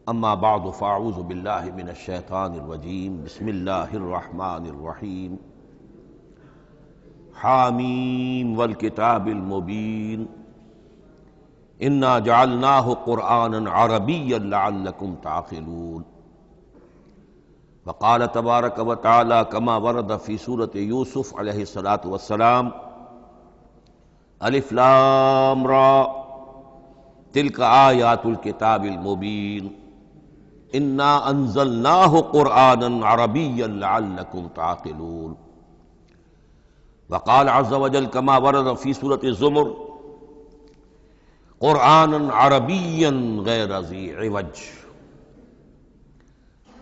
اما بعد فاعوذ باللہ من الشیطان الرجیم بسم اللہ الرحمن الرحیم حامیم والکتاب المبین انا جعلناہ قرآنا عربیا لعلکم تعقلون وقال تبارک وتعالی کما ورد فی سورۃ یوسف علیہ الصلاۃ والسلام الف لام را تلک آیات الکتاب المبین انا انزلناہ قرآنا عربیا لعلکم تعقلون وقال عز وجل کما ورد فی سورۃ الزمر قرآنا عربیا غیر ذی عوج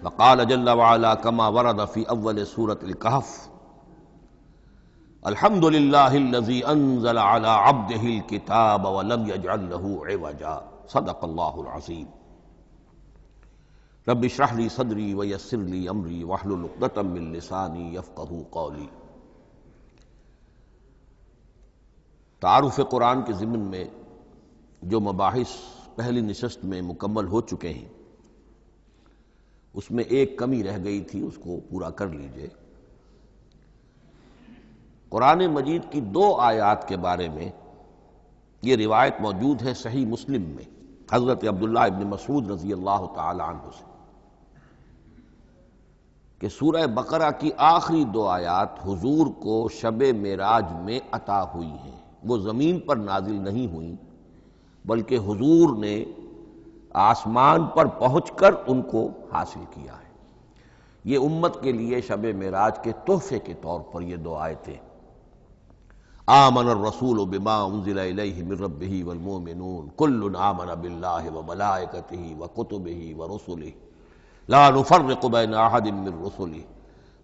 وقال جل وعلا کما ورد فی اول سورۃ الکہف الحمد للہ الذی انزل علی عبدہ الکتاب ولم یجعل لہ عوجا صدق اللہ العظیم رب اشرح لی صدری ویسر لی امری واحلل عقدۃ من لسانی یفقہوا قولی۔ تعارف قرآن کے ضمن میں جو مباحث پہلی نشست میں مکمل ہو چکے ہیں اس میں ایک کمی رہ گئی تھی، اس کو پورا کر لیجئے۔ قرآن مجید کی 2 آیات کے بارے میں یہ روایت موجود ہے صحیح مسلم میں حضرت عبداللہ ابن مسعود رضی اللہ تعالی عنہ سے کہ سورہ بقرہ کی آخری 2 آیات حضور کو شب معراج میں عطا ہوئی ہیں، وہ زمین پر نازل نہیں ہوئیں بلکہ حضور نے آسمان پر پہنچ کر ان کو حاصل کیا ہے۔ یہ امت کے لیے شب معراج کے تحفے کے طور پر یہ 2 آیتیں آمن الرسول بما انزل الیہ من ربہ والمؤمنون کل آمن باللہ وملائکتہ وکتبہ ورسلہ لا نفرق بین احد من رسلہ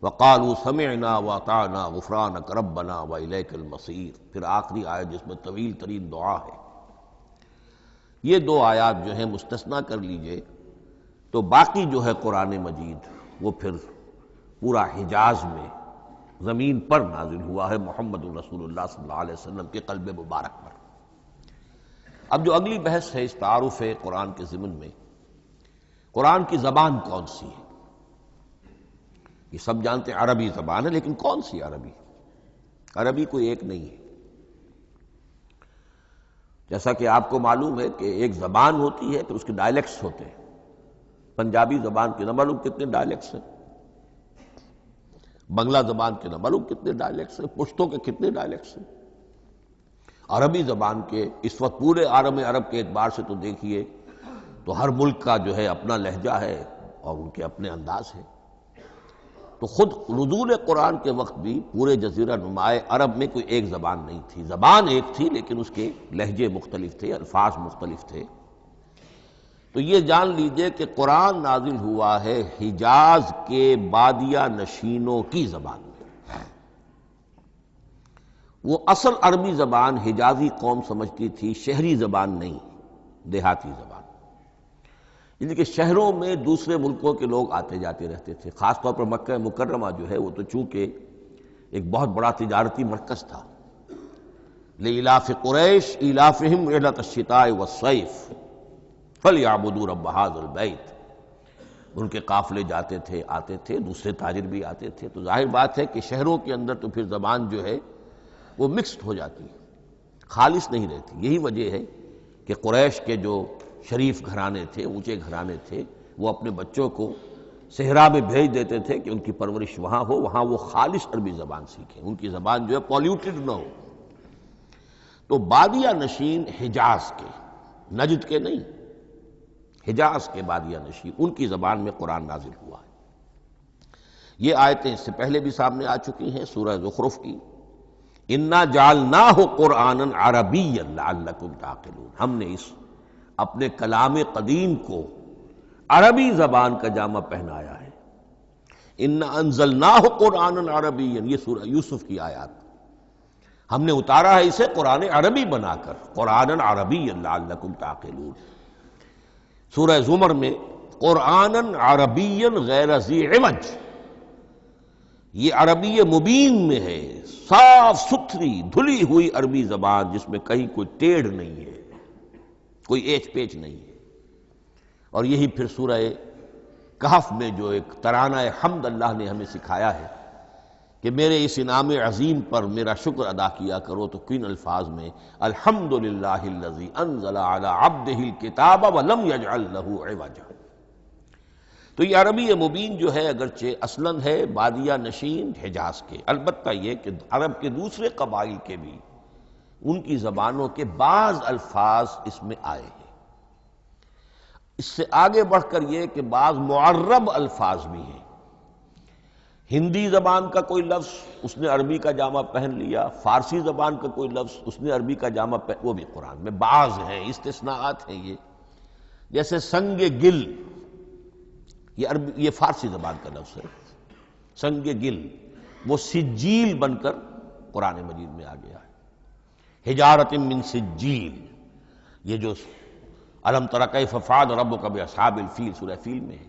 وقالوا سمعنا واطعنا غفرانک ربنا والیک المصیر۔ پھر آخری آیت جس میں طویل ترین دعا ہے۔ یہ 2 آیات جو ہیں مستثنیٰ کر لیجئے تو باقی جو ہے قرآن مجید وہ پھر پورا حجاز میں زمین پر نازل ہوا ہے محمد رسول اللہ صلی اللہ علیہ وسلم کے قلب مبارک پر۔ اب جو اگلی بحث ہے اس تعارف قرآن کے ضمن میں، قرآن کی زبان کون سی ہے؟ یہ سب جانتے ہیں عربی زبان ہے، لیکن کون سی عربی؟ عربی کوئی ایک نہیں ہے۔ جیسا کہ آپ کو معلوم ہے کہ ایک زبان ہوتی ہے پھر اس کے ڈائلیکٹس ہوتے ہیں۔ پنجابی زبان کے نہ معلوم کتنے ڈائلیکٹس ہیں، بنگلہ زبان کے نہ معلوم کتنے ڈائلیکٹس ہیں، پشتو کے کتنے ڈائلیکٹس ہیں۔ عربی زبان کے اس وقت پورے عالم عرب کے اعتبار سے تو دیکھیے تو ہر ملک کا جو ہے اپنا لہجہ ہے اور ان کے اپنے انداز ہے۔ تو خود نزول قرآن کے وقت بھی پورے جزیرہ نماء عرب میں کوئی ایک زبان نہیں تھی، زبان ایک تھی لیکن اس کے لہجے مختلف تھے، الفاظ مختلف تھے۔ تو یہ جان لیجئے کہ قرآن نازل ہوا ہے حجاز کے بادیہ نشینوں کی زبان میں۔ وہ اصل عربی زبان حجازی قوم سمجھتی تھی، شہری زبان نہیں، دیہاتی زبان۔ یعنی کہ شہروں میں دوسرے ملکوں کے لوگ آتے جاتے رہتے تھے، خاص طور پر مکہ مکرمہ جو ہے وہ تو چونکہ ایک بہت بڑا تجارتی مرکز تھا۔ لإلاف قریش ایلافہم رحلۃ الشتاء والصیف فلیعبدوا رب ھذا البیت۔ ان کے قافلے جاتے تھے، آتے تھے، دوسرے تاجر بھی آتے تھے، تو ظاہر بات ہے کہ شہروں کے اندر تو پھر زبان جو ہے وہ مکسڈ ہو جاتی ہے، خالص نہیں رہتی۔ یہی وجہ ہے کہ قریش کے جو شریف گھرانے تھے، اونچے گھرانے تھے، وہ اپنے بچوں کو صحرا میں بھیج دیتے تھے کہ ان کی پرورش وہاں ہو، وہاں وہ خالص عربی زبان سیکھیں، ان کی زبان جو ہے پولیوٹڈ نہ ہو۔ تو بادیہ نشین حجاز کے، نجد کے نہیں، حجاز کے بادیہ نشین، ان کی زبان میں قرآن نازل ہوا ہے۔ یہ آیتیں اس سے پہلے بھی سامنے آ چکی ہیں سورہ زخرف کی، انا جعلناہ قرآنا عربیا لعلکم تعقلون۔ ہم نے اس اپنے کلام قدیم کو عربی زبان کا جامہ پہنایا ہے۔ انا انزلناہ قرآنا عربیا، یہ سورہ یوسف کی آیات، ہم نے اتارا ہے اسے قرآن عربی بنا کر، قرآنا عربیا لعلکم تعقلون۔ سورہ زمر میں قرآنا عربیا غیر ذی عوج، یہ عربی مبین میں ہے، صاف ستھری دھلی ہوئی عربی زبان جس میں کہیں کوئی ٹیڑھ نہیں ہے، کوئی ایچ پیچ نہیں ہے۔ اور یہی پھر سورہ کہف میں جو ایک ترانہ حمد اللہ نے ہمیں سکھایا ہے کہ میرے اس انعام عظیم پر میرا شکر ادا کیا کرو، تو کن الفاظ میں الحمدللہ الذی انزل علی عبدہ الکتاب ولم یجعل لہ عوجا۔ تو یہ عربی مبین جو ہے اگرچہ اصلاً ہے بادیہ نشین حجاز کے، البتہ یہ کہ عرب کے دوسرے قبائل کے بھی ان کی زبانوں کے بعض الفاظ اس میں آئے ہیں۔ اس سے آگے بڑھ کر یہ کہ بعض معرب الفاظ بھی ہیں۔ ہندی زبان کا کوئی لفظ اس نے عربی کا جامہ پہن لیا، فارسی زبان کا کوئی لفظ اس نے عربی کا جامہ پہن، وہ بھی قرآن میں بعض ہیں، استثناءات ہیں یہ۔ جیسے سنگ گل، یہ فارسی زبان کا لفظ ہے، سنگ گل، وہ سجیل بن کر قرآن مجید میں آ گیا ہے۔ حجارۃ من سجیل، یہ جو الم تر کیف فعل ربک باصحاب الفیل سورہ فیل میں ہے،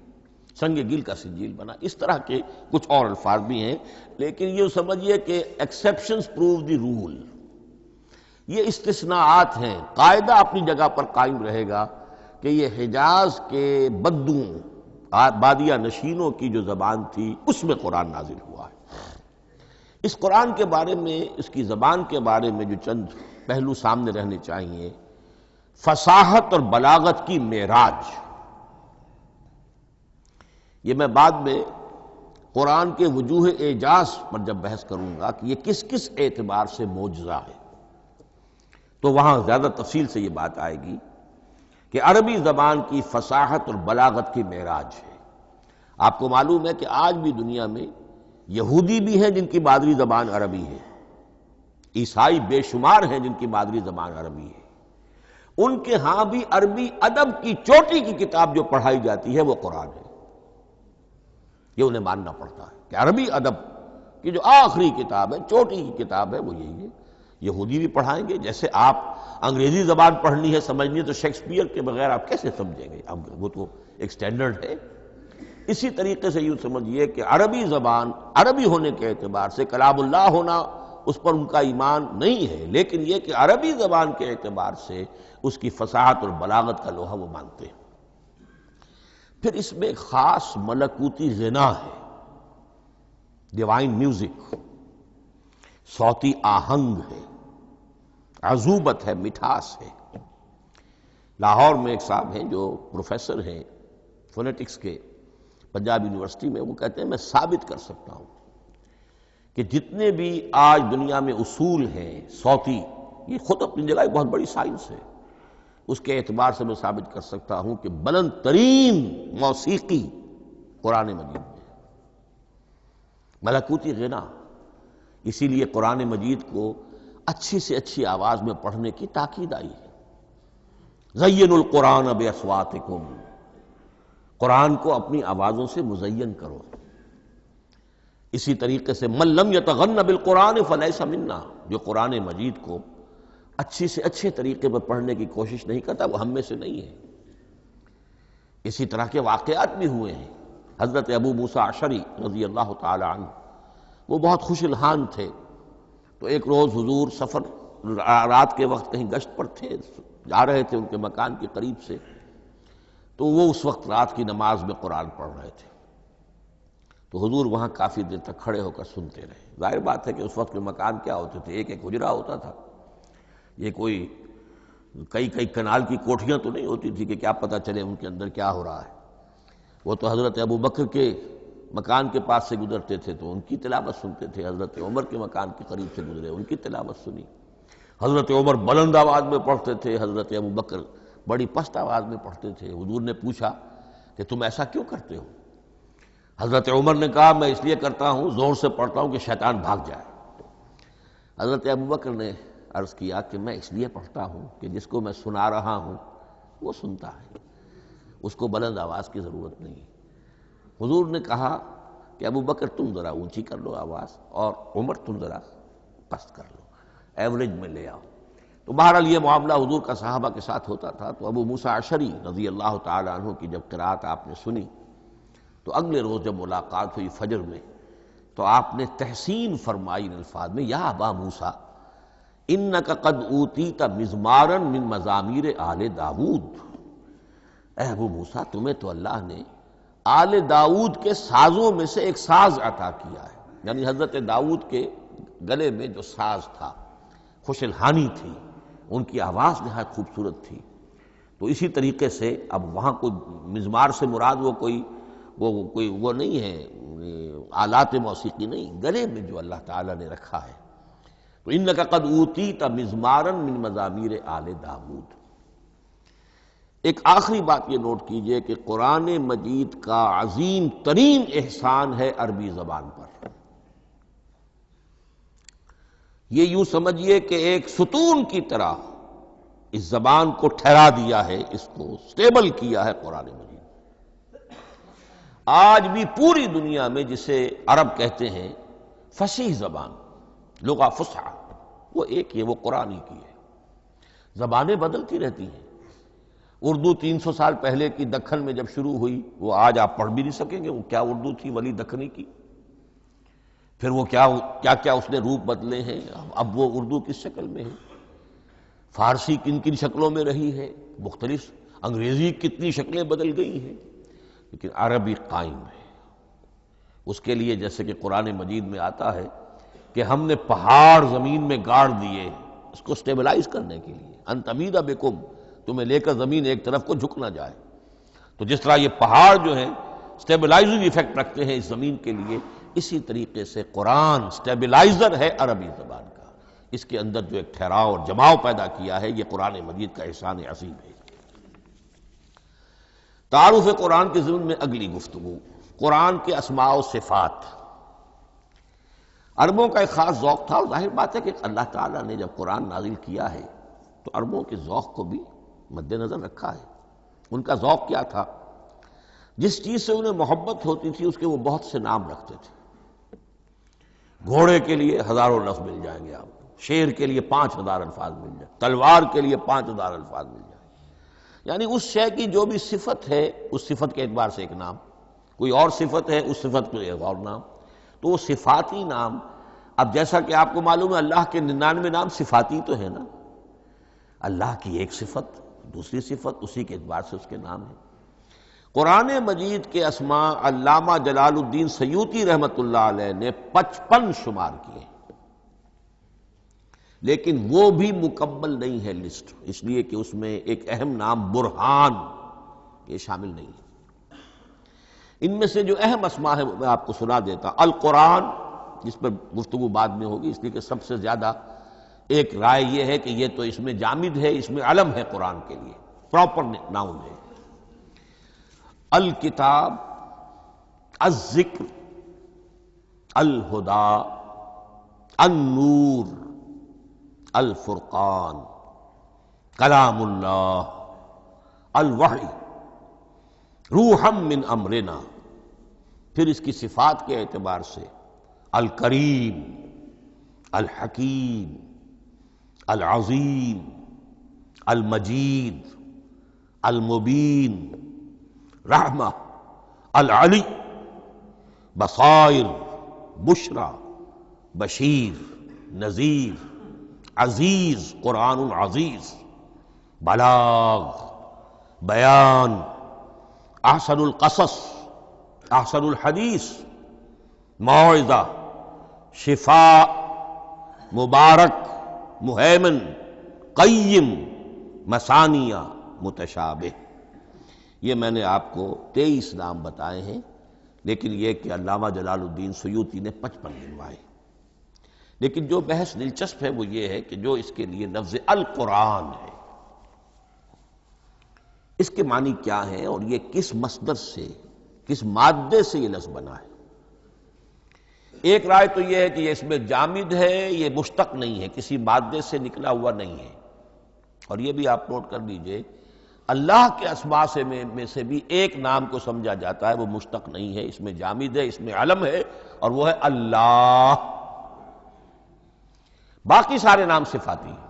سنگ گل کا سجیل بنا۔ اس طرح کے کچھ اور الفاظ بھی ہیں، لیکن یہ سمجھیے کہ ایکسیپشنز پروو دی رول، یہ استثناءات ہیں، قاعدہ اپنی جگہ پر قائم رہے گا کہ یہ حجاز کے بدوؤں بادیہ نشینوں کی جو زبان تھی اس میں قرآن نازل ہوا ہے۔ اس قرآن کے بارے میں، اس کی زبان کے بارے میں جو چند پہلو سامنے رہنے چاہیے، فصاحت اور بلاغت کی معراج، یہ میں بعد میں قرآن کے وجوہ اعجاز پر جب بحث کروں گا کہ یہ کس کس اعتبار سے معجزہ ہے، تو وہاں زیادہ تفصیل سے یہ بات آئے گی کہ عربی زبان کی فصاحت اور بلاغت کی معراج ہے۔ آپ کو معلوم ہے کہ آج بھی دنیا میں یہودی بھی ہیں جن کی مادری زبان عربی ہے، عیسائی بے شمار ہیں جن کی مادری زبان عربی ہے، ان کے ہاں بھی عربی ادب کی چوٹی کی کتاب جو پڑھائی جاتی ہے وہ قرآن ہے۔ یہ انہیں ماننا پڑتا ہے کہ عربی ادب کی جو آخری کتاب ہے، چوٹی کی کتاب ہے، وہ یہی ہے۔ یہودی بھی پڑھائیں گے، جیسے آپ انگریزی زبان پڑھنی ہے، سمجھنی ہے، تو شیکسپیئر کے بغیر آپ کیسے سمجھیں گے؟ اب وہ تو ایک سٹینڈرڈ ہے۔ اسی طریقے سے یوں سمجھیے کہ عربی زبان عربی ہونے کے اعتبار سے کلام اللہ ہونا اس پر ان کا ایمان نہیں ہے، لیکن یہ کہ عربی زبان کے اعتبار سے اس کی فصاحت اور بلاغت کا لوہا وہ مانتے ہیں۔ پھر اس میں ایک خاص ملکوتی غنا ہے، ڈیوائن میوزک، صوتی آہنگ ہے، عذوبت ہے، مٹھاس ہے۔ لاہور میں ایک صاحب ہیں جو پروفیسر ہیں فونیٹکس کے پنجاب یونیورسٹی میں، وہ کہتے ہیں میں ثابت کر سکتا ہوں کہ جتنے بھی آج دنیا میں اصول ہیں صوتی، یہ خود اپنی جگہ ایک بہت بڑی سائنس ہے، اس کے اعتبار سے میں ثابت کر سکتا ہوں کہ بلند ترین موسیقی قرآن مجید میں ہے، ملکوتی غنا۔ اسی لیے قرآن مجید کو اچھی سے اچھی آواز میں پڑھنے کی تاکید آئی ہے۔ زینوا القرآن باصواتکم، قرآن کو اپنی آوازوں سے مزین کرو۔ اسی طریقے سے من لم یتغن بالقرآن فلیس منا، جو قرآن مجید کو اچھی سے اچھے طریقے پر پڑھنے کی کوشش نہیں کرتا وہ ہم میں سے نہیں ہے۔ اسی طرح کے واقعات بھی ہوئے ہیں۔ حضرت ابو موسیٰ اشعری رضی اللہ تعالی عنہ، وہ بہت خوش الحان تھے، تو ایک روز حضور سفر رات کے وقت کہیں گشت پر تھے، جا رہے تھے ان کے مکان کے قریب سے، تو وہ اس وقت رات کی نماز میں قرآن پڑھ رہے تھے، تو حضور وہاں کافی دیر تک کھڑے ہو کر سنتے رہے۔ ظاہر بات ہے کہ اس وقت کے مکان کیا ہوتے تھے، ایک ایک حجرہ ہوتا تھا، یہ کوئی کئی کنال کی کوٹھیاں تو نہیں ہوتی تھی کہ کیا پتہ چلے ان کے اندر کیا ہو رہا ہے۔ وہ تو حضرت ابو بکر کے مکان کے پاس سے گزرتے تھے تو ان کی تلاوت سنتے تھے، حضرت عمر کے مکان کے قریب سے گزرے ان کی تلاوت سنی۔ حضرت عمر بلند آواز میں پڑھتے تھے، حضرت ابو بکر بڑی پست آواز میں پڑھتے تھے۔ حضور نے پوچھا کہ تم ایسا کیوں کرتے ہو؟ حضرت عمر نے کہا میں اس لیے کرتا ہوں، زور سے پڑھتا ہوں کہ شیطان بھاگ جائے۔ حضرت ابو بکر نے عرض کیا کہ میں اس لیے پڑھتا ہوں کہ جس کو میں سنا رہا ہوں وہ سنتا ہے، اس کو بلند آواز کی ضرورت نہیں۔ حضور نے کہا کہ ابو بکر تم ذرا اونچی کر لو آواز، اور عمر تم ذرا پست کر لو، ایوریج میں لے آؤ۔ تو بہرحال یہ معاملہ حضور کا صحابہ کے ساتھ ہوتا تھا۔ تو ابو موسیٰ اشعری رضی اللہ تعالی عنہ کی جب قرأت آپ نے سنی، تو اگلے روز جب ملاقات ہوئی فجر میں، تو آپ نے تحسین فرمائی ان الفاظ میں، یا ابا موسیٰ انک قد اوتیت مزمارا من مزامیر آل داود، اے ابو موسیٰ تمہیں تو اللہ نے آل داؤد کے سازوں میں سے ایک ساز عطا کیا ہے، یعنی حضرت داؤد کے گلے میں جو ساز تھا، خوش الحانی تھی، ان کی آواز نہایت خوبصورت تھی۔ تو اسی طریقے سے اب وہاں کوئی مزمار سے مراد وہ نہیں ہے، آلات موسیقی نہیں، گلے میں جو اللہ تعالیٰ نے رکھا ہے۔ تو انک قد اوتیت مزمارا من مزامیر آل داؤد۔ ایک آخری بات یہ نوٹ کیجئے کہ قرآن مجید کا عظیم ترین احسان ہے عربی زبان پر۔ یہ یوں سمجھیے کہ ایک ستون کی طرح اس زبان کو ٹھہرا دیا ہے، اس کو سٹیبل کیا ہے قرآن مجید۔ آج بھی پوری دنیا میں جسے عرب کہتے ہیں فصیح زبان، لغہ فصحی، وہ ایک ہے، وہ قرآن ہی کی ہے۔ زبانیں بدلتی رہتی ہیں۔ اردو 300 سال پہلے کی دکن میں جب شروع ہوئی، وہ آج آپ پڑھ بھی نہیں سکیں گے وہ کیا اردو تھی ولی دکنی کی۔ پھر وہ کیا اس نے روپ بدلے ہیں، اب وہ اردو کس شکل میں ہے، فارسی کن کن شکلوں میں رہی ہے، مختلف انگریزی کتنی شکلیں بدل گئی ہیں، لیکن عربی قائم ہے۔ اس کے لیے جیسے کہ قرآن مجید میں آتا ہے کہ ہم نے پہاڑ زمین میں گاڑ دیے اس کو سٹیبلائز کرنے کے لیے، ان تمید بکم، تمہیں لے کر زمین ایک طرف کو جھک نہ جائے۔ تو جس طرح یہ پہاڑ جو ہیں سٹیبلائزنگ ایفیکٹ رکھتے ہیں اس زمین کے لیے، اسی طریقے سے قرآن سٹیبلائزر ہے عربی زبان کا۔ اس کے اندر جو ایک ٹھہراؤ اور جماؤ پیدا کیا ہے، یہ قرآن مجید کا احسان عظیم ہے۔ تعارف قرآن کے ضمن میں اگلی گفتگو، قرآن کے اسماء و صفات۔ عربوں کا ایک خاص ذوق تھا، اور ظاہر بات ہے کہ اللہ تعالیٰ نے جب قرآن نازل کیا ہے تو عربوں کے ذوق کو بھی مد نظر رکھا ہے۔ ان کا ذوق کیا تھا؟ جس چیز سے انہیں محبت ہوتی تھی اس کے وہ بہت سے نام رکھتے تھے۔ گھوڑے کے لیے ہزاروں لفظ مل جائیں گے آپ کو، شیر کے لیے 5000 الفاظ مل جائیں، تلوار کے لیے 5000 الفاظ مل جائیں، یعنی اس شے کی جو بھی صفت ہے اس صفت کے اعتبار سے ایک نام، کوئی اور صفت ہے اس صفت کے ایک اور نام۔ تو وہ صفاتی نام، اب جیسا کہ آپ کو معلوم ہے اللہ کے 99 نام صفاتی تو ہے نا، اللہ کی ایک صفت دوسری صفت، اسی کے اعتبار سے اس کے نام ہیں۔ قرآن مجید کے اسماء علامہ جلال الدین سیوطی رحمۃ اللہ علیہ نے 55 شمار کیے، لیکن وہ بھی مکمل نہیں ہے لسٹ، اس لیے کہ اس میں ایک اہم نام برہان یہ شامل نہیں ہے۔ ان میں سے جو اہم اسماء ہے وہ میں آپ کو سنا دیتا۔ القرآن، جس پر گفتگو بعد میں ہوگی، اس لیے کہ سب سے زیادہ ایک رائے یہ ہے کہ یہ تو اس میں جامد ہے، اس میں علم ہے قرآن کے لیے، پراپر ناؤن ہے۔ الکتاب، الذکر، الہدی، النور، الفرقان، کلام اللہ، الوحی، روحا من امرنا۔ پھر اس کی صفات کے اعتبار سے الکریم، الحکیم، العظیم، المجید، المبین، رحمہ، العلی، بصائر، بشرا، بشیر، نذیر، عزیز، قرآن عزیز، بلاغ، بیان، احسن القصص، احسن الحدیث، موعظہ، شفاء، مبارک، مہیمن، قیم، مثانیہ، متشابہ۔ یہ میں نے آپ کو 23 نام بتائے ہیں، لیکن یہ کہ علامہ جلال الدین سیوطی نے 55 گنوائے۔ لیکن جو بحث دلچسپ ہے وہ یہ ہے کہ جو اس کے لیے لفظ القرآن ہے، اس کے معنی کیا ہے اور یہ کس مصدر سے، کس مادے سے یہ لفظ بنا ہے۔ ایک رائے تو یہ ہے کہ یہ اس میں جامد ہے، یہ مشتق نہیں ہے، کسی مادے سے نکلا ہوا نہیں ہے۔ اور یہ بھی آپ نوٹ کر لیجئے، اللہ کے اسماء میں سے بھی ایک نام کو سمجھا جاتا ہے وہ مشتق نہیں ہے، اس میں جامد ہے، اس میں علم ہے، اور وہ ہے اللہ۔ باقی سارے نام صفاتی ہیں،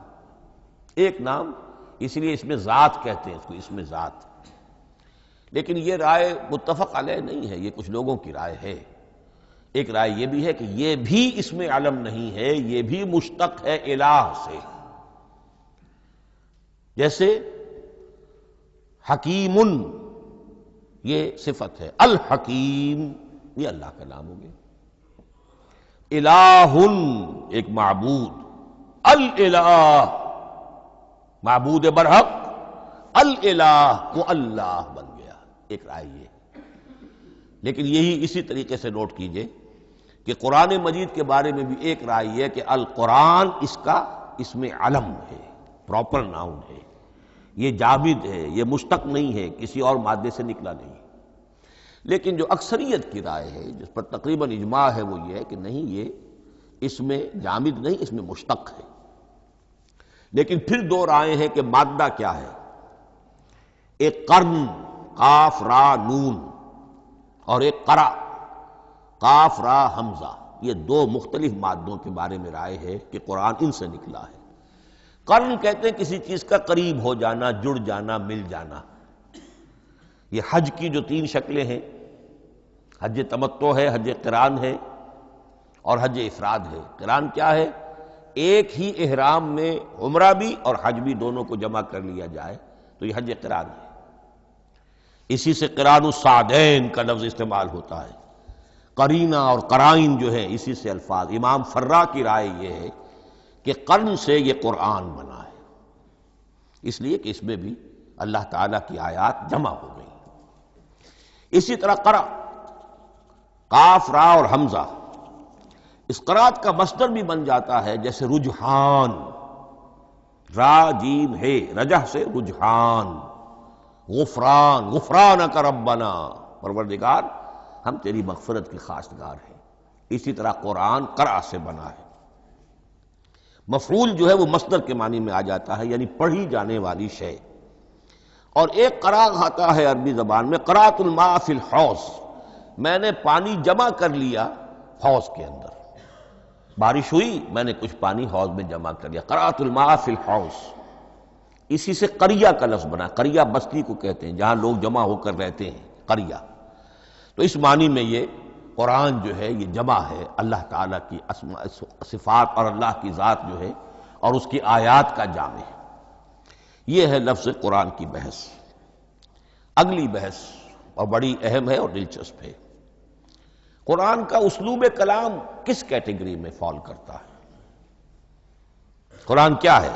ایک نام، اس لیے اس میں ذات کہتے ہیں، اس کو اس میں ذات۔ لیکن یہ رائے متفق علیہ نہیں ہے، یہ کچھ لوگوں کی رائے ہے۔ ایک رائے یہ بھی ہے کہ یہ بھی اس میں علم نہیں ہے، یہ بھی مشتق ہے الہ سے۔ جیسے حکیم یہ صفت ہے، الحکیم یہ اللہ کا نام ہو گیا، الہ ایک معبود، الالہ معبود برحق، الالہ وہ اللہ بن گیا، ایک رائے یہ۔ لیکن یہی اسی طریقے سے نوٹ کیجئے کہ قرآن مجید کے بارے میں بھی ایک رائے یہ ہے کہ القرآن اس کا اسم علم ہے، پراپر ناؤن ہے، یہ جامد ہے، یہ مشتق نہیں ہے، کسی اور مادے سے نکلا نہیں۔ لیکن جو اکثریت کی رائے ہے، جس پر تقریباً اجماع ہے، وہ یہ ہے کہ نہیں، یہ اس میں جامد نہیں، اس میں مشتق ہے۔ لیکن پھر دو رائے ہیں کہ مادہ کیا ہے۔ ایک قرن قاف را نون اور ایک قرا قاف را حمزہ، یہ دو مختلف مادوں کے بارے میں رائے ہے کہ قرآن ان سے نکلا ہے۔ قرن کہتے ہیں کسی چیز کا قریب ہو جانا، جڑ جانا، مل جانا۔ یہ حج کی جو تین شکلیں ہیں، حج تمتع ہے، حج قران ہے اور حج افراد ہے۔ قران کیا ہے؟ ایک ہی احرام میں عمرہ بھی اور حج بھی دونوں کو جمع کر لیا جائے تو یہ حج قران ہے۔ اسی سے قران الصعدین کا لفظ استعمال ہوتا ہے۔ قرینہ اور قرائن جو ہے اسی سے الفاظ۔ امام فرا کی رائے یہ ہے کہ قرن سے یہ قرآن بنا ہے، اس لیے کہ اس میں بھی اللہ تعالیٰ کی آیات جمع ہو گئی۔ اسی طرح قرأ قاف را اور حمزہ، اس قرات کا مصدر بھی بن جاتا ہے، جیسے رجحان، را جیم ہے، رجح سے رجحان، غفران، غفرانک ربنا، پروردگار ہم تیری مغفرت کے خواستگار ہیں۔ اسی طرح قرآن قرأ سے بنا ہے۔ مفعول جو ہے وہ مصدر کے معنی میں آ جاتا ہے، یعنی پڑھی جانے والی شے۔ اور ایک قرأ آتا ہے عربی زبان میں، قرأت الماء فی الحوض، میں نے پانی جمع کر لیا حوض کے اندر، بارش ہوئی میں نے کچھ پانی حوض میں جمع کر لیا، قرأت الماء فی الحوض۔ اسی سے قریہ کا لفظ بنا، قریہ بستی کو کہتے ہیں جہاں لوگ جمع ہو کر رہتے ہیں، قریہ۔ تو اس معنی میں یہ قرآن جو ہے یہ جمع ہے اللہ تعالیٰ کی اسماء صفات اور اللہ کی ذات جو ہے اور اس کی آیات کا جامع ہے۔ یہ ہے لفظ قرآن کی بحث۔ اگلی بحث اور بڑی اہم ہے اور دلچسپ ہے، قرآن کا اسلوب کلام کس کیٹیگری میں فال کرتا ہے؟ قرآن کیا ہے؟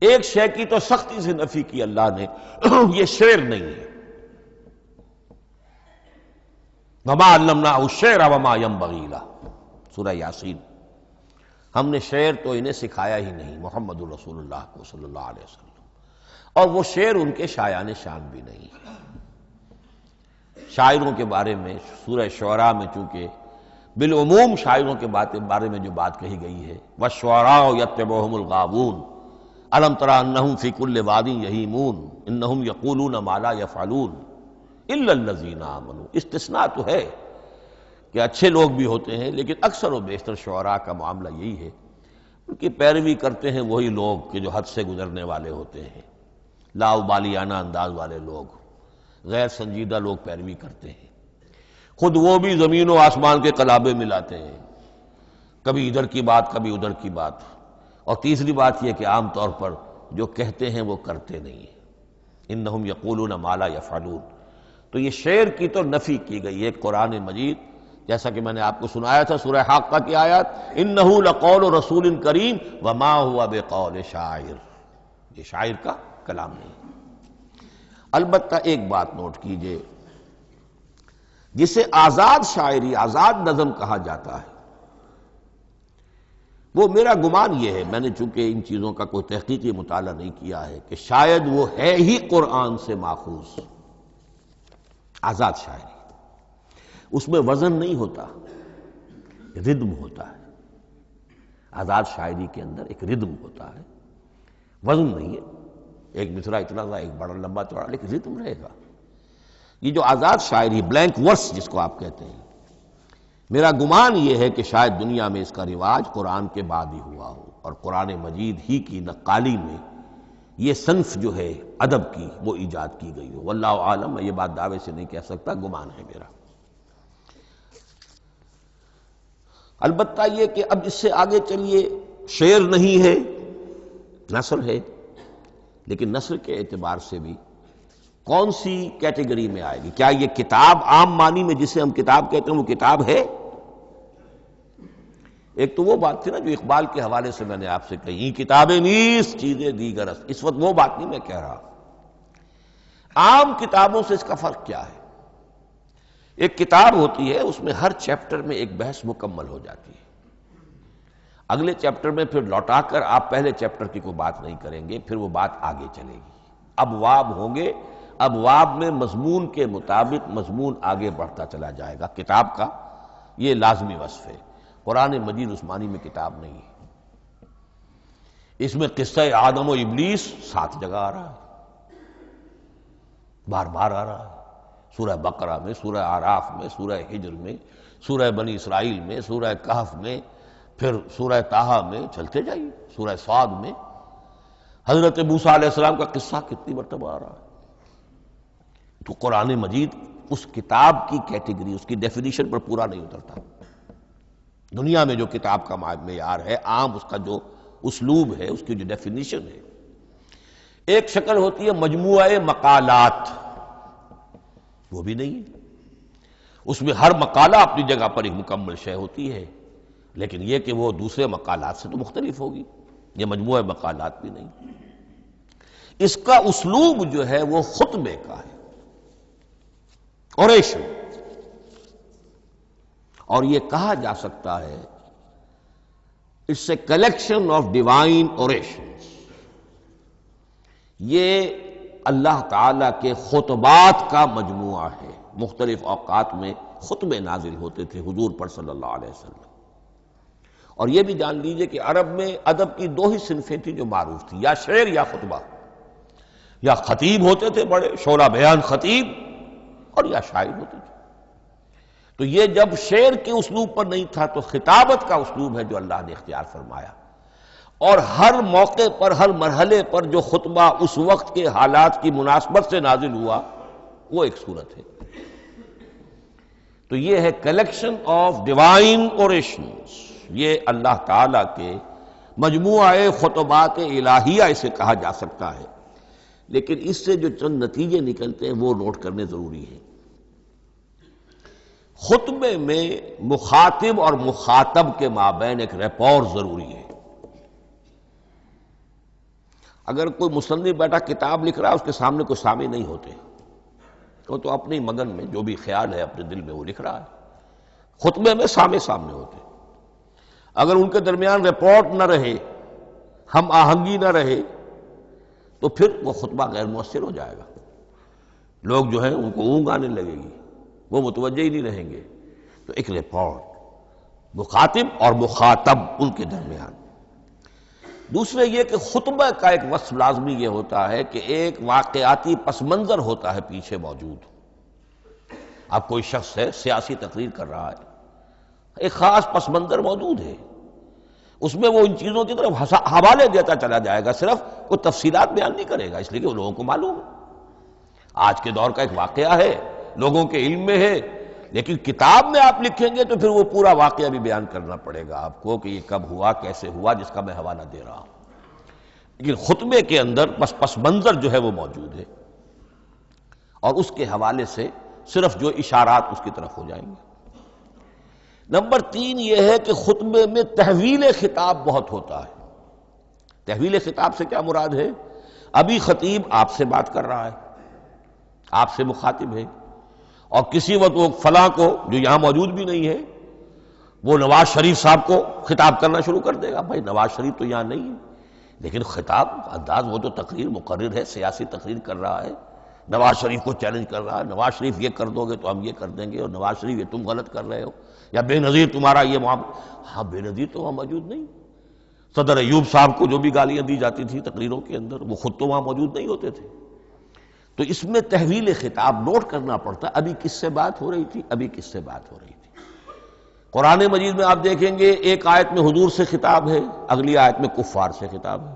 ایک شے کی تو سختی سے نفی کی اللہ نے، یہ شعر نہیں ہے۔ وما علمناہ الشعر وما ينبغی لہ، سورہ یاسین۔ ہم نے شعر تو انہیں سکھایا ہی نہیں، محمد الرسول اللہ کو صلی اللہ علیہ وسلم، اور وہ شعر ان کے شایان شان بھی نہیں۔ شاعروں کے بارے میں سورہ شعراء میں چونکہ بالعموم شاعروں کے بارے میں جو بات کہی گئی ہے، وَالشُّعَرَاءُ يَتَّبِعُهُمُ الْغَاوُونَ أَلَمْ تَرَ أَنَّهُمْ فِي كُلِّ وَادٍ يَهِيمُونَ إِنَّهُمْ يَقُولُونَ مَا لَا يَفْعَلُونَ إِلَّا الَّذِينَ آمَنُوا۔ استثناء تو ہے کہ اچھے لوگ بھی ہوتے ہیں، لیکن اکثر و بیشتر شعراء کا معاملہ یہی ہے، ان کی پیروی کرتے ہیں وہی لوگ کہ جو حد سے گزرنے والے ہوتے ہیں، لاؤبالیانہ انداز والے لوگ، غیر سنجیدہ لوگ پیروی کرتے ہیں۔ خود وہ بھی زمین و آسمان کے قلابے ملاتے ہیں، کبھی ادھر کی بات کبھی ادھر کی بات۔ اور تیسری بات یہ کہ عام طور پر جو کہتے ہیں وہ کرتے نہیں ہیں، انہم یقولون ما لا یفعلون۔ تو یہ شعر کی تو نفی کی گئی ہے قرآن مجید، جیسا کہ میں نے آپ کو سنایا تھا سورہ حاقہ کی آیات، انہ لقول رسول کریم وما هو بقول شاعر، یہ شاعر کا کلام نہیں۔ البتہ ایک بات نوٹ کیجئے، جسے آزاد شاعری، آزاد نظم کہا جاتا ہے، وہ میرا گمان یہ ہے، میں نے چونکہ ان چیزوں کا کوئی تحقیقی مطالعہ نہیں کیا ہے، کہ شاید وہ ہے ہی قرآن سے ماخوذ آزاد شاعری۔ اس میں وزن نہیں ہوتا، ردم ہوتا ہے۔ آزاد شاعری کے اندر ایک ردم ہوتا ہے، وزن نہیں ہے، ایک مصرع اتنا سا، ایک بڑا لمبا چوڑا، لیکن ردم رہے گا۔ یہ جو آزاد شاعری، بلینک ورس جس کو آپ کہتے ہیں، میرا گمان یہ ہے کہ شاید دنیا میں اس کا رواج قرآن کے بعد ہی ہوا ہو، اور قرآن مجید ہی کی نقالی میں یہ صنف جو ہے ادب کی وہ ایجاد کی گئی ہو۔ واللہ عالم، میں یہ بات دعوے سے نہیں کہہ سکتا، گمان ہے میرا۔ البتہ یہ کہ اب اس سے آگے چلیے، شعر نہیں ہے، نثر ہے، لیکن نثر کے اعتبار سے بھی کون سی کیٹیگری میں آئے گی؟ کیا یہ کتاب عام معنی میں جسے ہم کتاب کہتے ہیں وہ کتاب ہے؟ ایک تو وہ بات تھی نا جو اقبال کے حوالے سے میں نے آپ سے کہی، کتابیں نیست چیزیں دیگر است، اس وقت وہ بات نہیں میں کہہ رہا۔ عام کتابوں سے اس کا فرق کیا ہے؟ ایک کتاب ہوتی ہے، اس میں ہر چیپٹر میں ایک بحث مکمل ہو جاتی ہے، اگلے چیپٹر میں پھر لوٹا کر آپ پہلے چیپٹر کی کوئی بات نہیں کریں گے، پھر وہ بات آگے چلے گی، ابواب ہوں گے، ابواب میں مضمون کے مطابق مضمون آگے بڑھتا چلا جائے گا۔ کتاب کا یہ لازمی وصف ہے۔ قرآن مجید عثمانی میں کتاب نہیں ہے، اس میں قصہ آدم و ابلیس 7 جگہ آ رہا ہے، بار بار آ رہا ہے، سورہ بقرہ میں، سورہ اعراف میں، سورہ ہجر میں، سورہ بنی اسرائیل میں، سورہ کہف میں، پھر سورہ طٰہٰ میں، چلتے جائیے، سورہ صاد میں حضرت موسیٰ علیہ السلام کا قصہ کتنی مرتبہ آ رہا ہے۔ تو قرآن مجید اس کتاب کی کیٹیگری، اس کی ڈیفینیشن پر پورا نہیں اترتا۔ دنیا میں جو کتاب کا معیار ہے، عام اس کا جو اسلوب ہے، اس کی جو ڈیفینیشن ہے، ایک شکل ہوتی ہے مجموعہ مقالات، وہ بھی نہیں ہے، اس میں ہر مقالہ اپنی جگہ پر ایک مکمل شے ہوتی ہے، لیکن یہ کہ وہ دوسرے مقالات سے تو مختلف ہوگی، یہ مجموعہ مقالات بھی نہیں۔ اس کا اسلوب جو ہے وہ خطبے کا ہے، اوریشن، اور یہ کہا جا سکتا ہے it's a collection of divine orations, یہ اللہ تعالی کے خطبات کا مجموعہ ہے۔ مختلف اوقات میں خطبے نازل ہوتے تھے حضور پر صلی اللہ علیہ وسلم، اور یہ بھی جان لیجئے کہ عرب میں ادب کی 2 ہی صنفیں تھیں جو معروف تھیں، یا شعر یا خطبہ، یا خطیب ہوتے تھے بڑے شعرا بیان خطیب، اور یا شاعر ہوتے تھے۔ تو یہ جب شعر کے اسلوب پر نہیں تھا تو خطابت کا اسلوب ہے جو اللہ نے اختیار فرمایا، اور ہر موقع پر، ہر مرحلے پر جو خطبہ اس وقت کے حالات کی مناسبت سے نازل ہوا وہ ایک صورت ہے۔ تو یہ ہے کلیکشن آف ڈیوائن اوریشنز، یہ اللہ تعالی کے مجموعہ خطبات الہیہ اسے کہا جا سکتا ہے، لیکن اس سے جو چند نتیجے نکلتے ہیں وہ نوٹ کرنے ضروری ہیں۔ خطبے میں مخاطب اور مخاطب کے مابین ایک ریپور ضروری ہے۔ اگر کوئی مصنف بیٹا کتاب لکھ رہا ہے، اس کے سامنے کوئی سامع نہیں ہوتے، وہ تو اپنی مگن میں جو بھی خیال ہے اپنے دل میں وہ لکھ رہا ہے۔ خطبے میں سامع سامنے ہوتے، اگر ان کے درمیان رپورٹ نہ رہے، ہم آہنگی نہ رہے، تو پھر وہ خطبہ غیر مؤثر ہو جائے گا، لوگ جو ہیں ان کو اونگ آنے لگے گی، وہ متوجہ ہی نہیں رہیں گے۔ تو ایک رپورٹ مخاطب اور مخاطب ان کے درمیان۔ دوسرے یہ کہ خطبہ کا ایک وصف لازمی یہ ہوتا ہے کہ ایک واقعاتی پس منظر ہوتا ہے پیچھے موجود۔ اب کوئی شخص ہے سیاسی تقریر کر رہا ہے، ایک خاص پس منظر موجود ہے، اس میں وہ ان چیزوں کی طرف حوالے دیتا چلا جائے گا، صرف کوئی تفصیلات بیان نہیں کرے گا، اس لیے کہ وہ لوگوں کو معلوم ہے آج کے دور کا ایک واقعہ ہے، لوگوں کے علم میں ہے، لیکن کتاب میں آپ لکھیں گے تو پھر وہ پورا واقعہ بھی بیان کرنا پڑے گا آپ کو کہ یہ کب ہوا، کیسے ہوا، جس کا میں حوالہ دے رہا ہوں۔ لیکن خطبے کے اندر پس منظر جو ہے وہ موجود ہے، اور اس کے حوالے سے صرف جو اشارات اس کی طرف ہو جائیں گے۔ نمبر 3 یہ ہے کہ خطبے میں تحویل خطاب بہت ہوتا ہے۔ تحویل خطاب سے کیا مراد ہے؟ ابھی خطیب آپ سے بات کر رہا ہے، آپ سے مخاطب ہے، اور کسی وقت وہ فلاں کو جو یہاں موجود بھی نہیں ہے، وہ نواز شریف صاحب کو خطاب کرنا شروع کر دے گا۔ بھائی نواز شریف تو یہاں نہیں ہے، لیکن خطاب انداز وہ تو تقریر مقرر ہے، سیاسی تقریر کر رہا ہے، نواز شریف کو چیلنج کر رہا ہے، نواز شریف یہ کر دو گے تو ہم یہ کر دیں گے، اور نواز شریف یہ تم غلط کر رہے ہو، یا بے نظیر تمہارا یہ معاملہ۔ ہاں بے نظیر تو وہاں موجود نہیں، صدر ایوب صاحب کو جو بھی گالیاں دی جاتی تھی تقریروں کے اندر، وہ خود تو وہاں موجود نہیں ہوتے تھے۔ تو اس میں تحویل خطاب نوٹ کرنا پڑتا ہے، ابھی کس سے بات ہو رہی تھی، ابھی کس سے بات ہو رہی تھی۔ قرآن مجید میں آپ دیکھیں گے ایک آیت میں حضور سے خطاب ہے، اگلی آیت میں کفار سے خطاب ہے،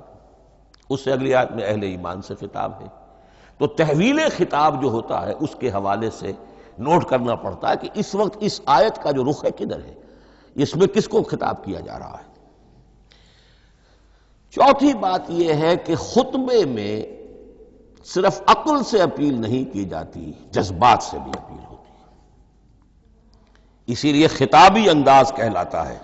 اس سے اگلی آیت میں اہل ایمان سے خطاب ہے۔ تو تحویل خطاب جو ہوتا ہے اس کے حوالے سے نوٹ کرنا پڑتا ہے کہ اس وقت اس آیت کا جو رخ ہے کدھر ہے، اس میں کس کو خطاب کیا جا رہا ہے۔ چوتھی بات یہ ہے کہ خطبے میں صرف عقل سے اپیل نہیں کی جاتی، جذبات سے بھی اپیل ہوتی ہے۔ اسی لیے خطابی انداز کہلاتا ہے،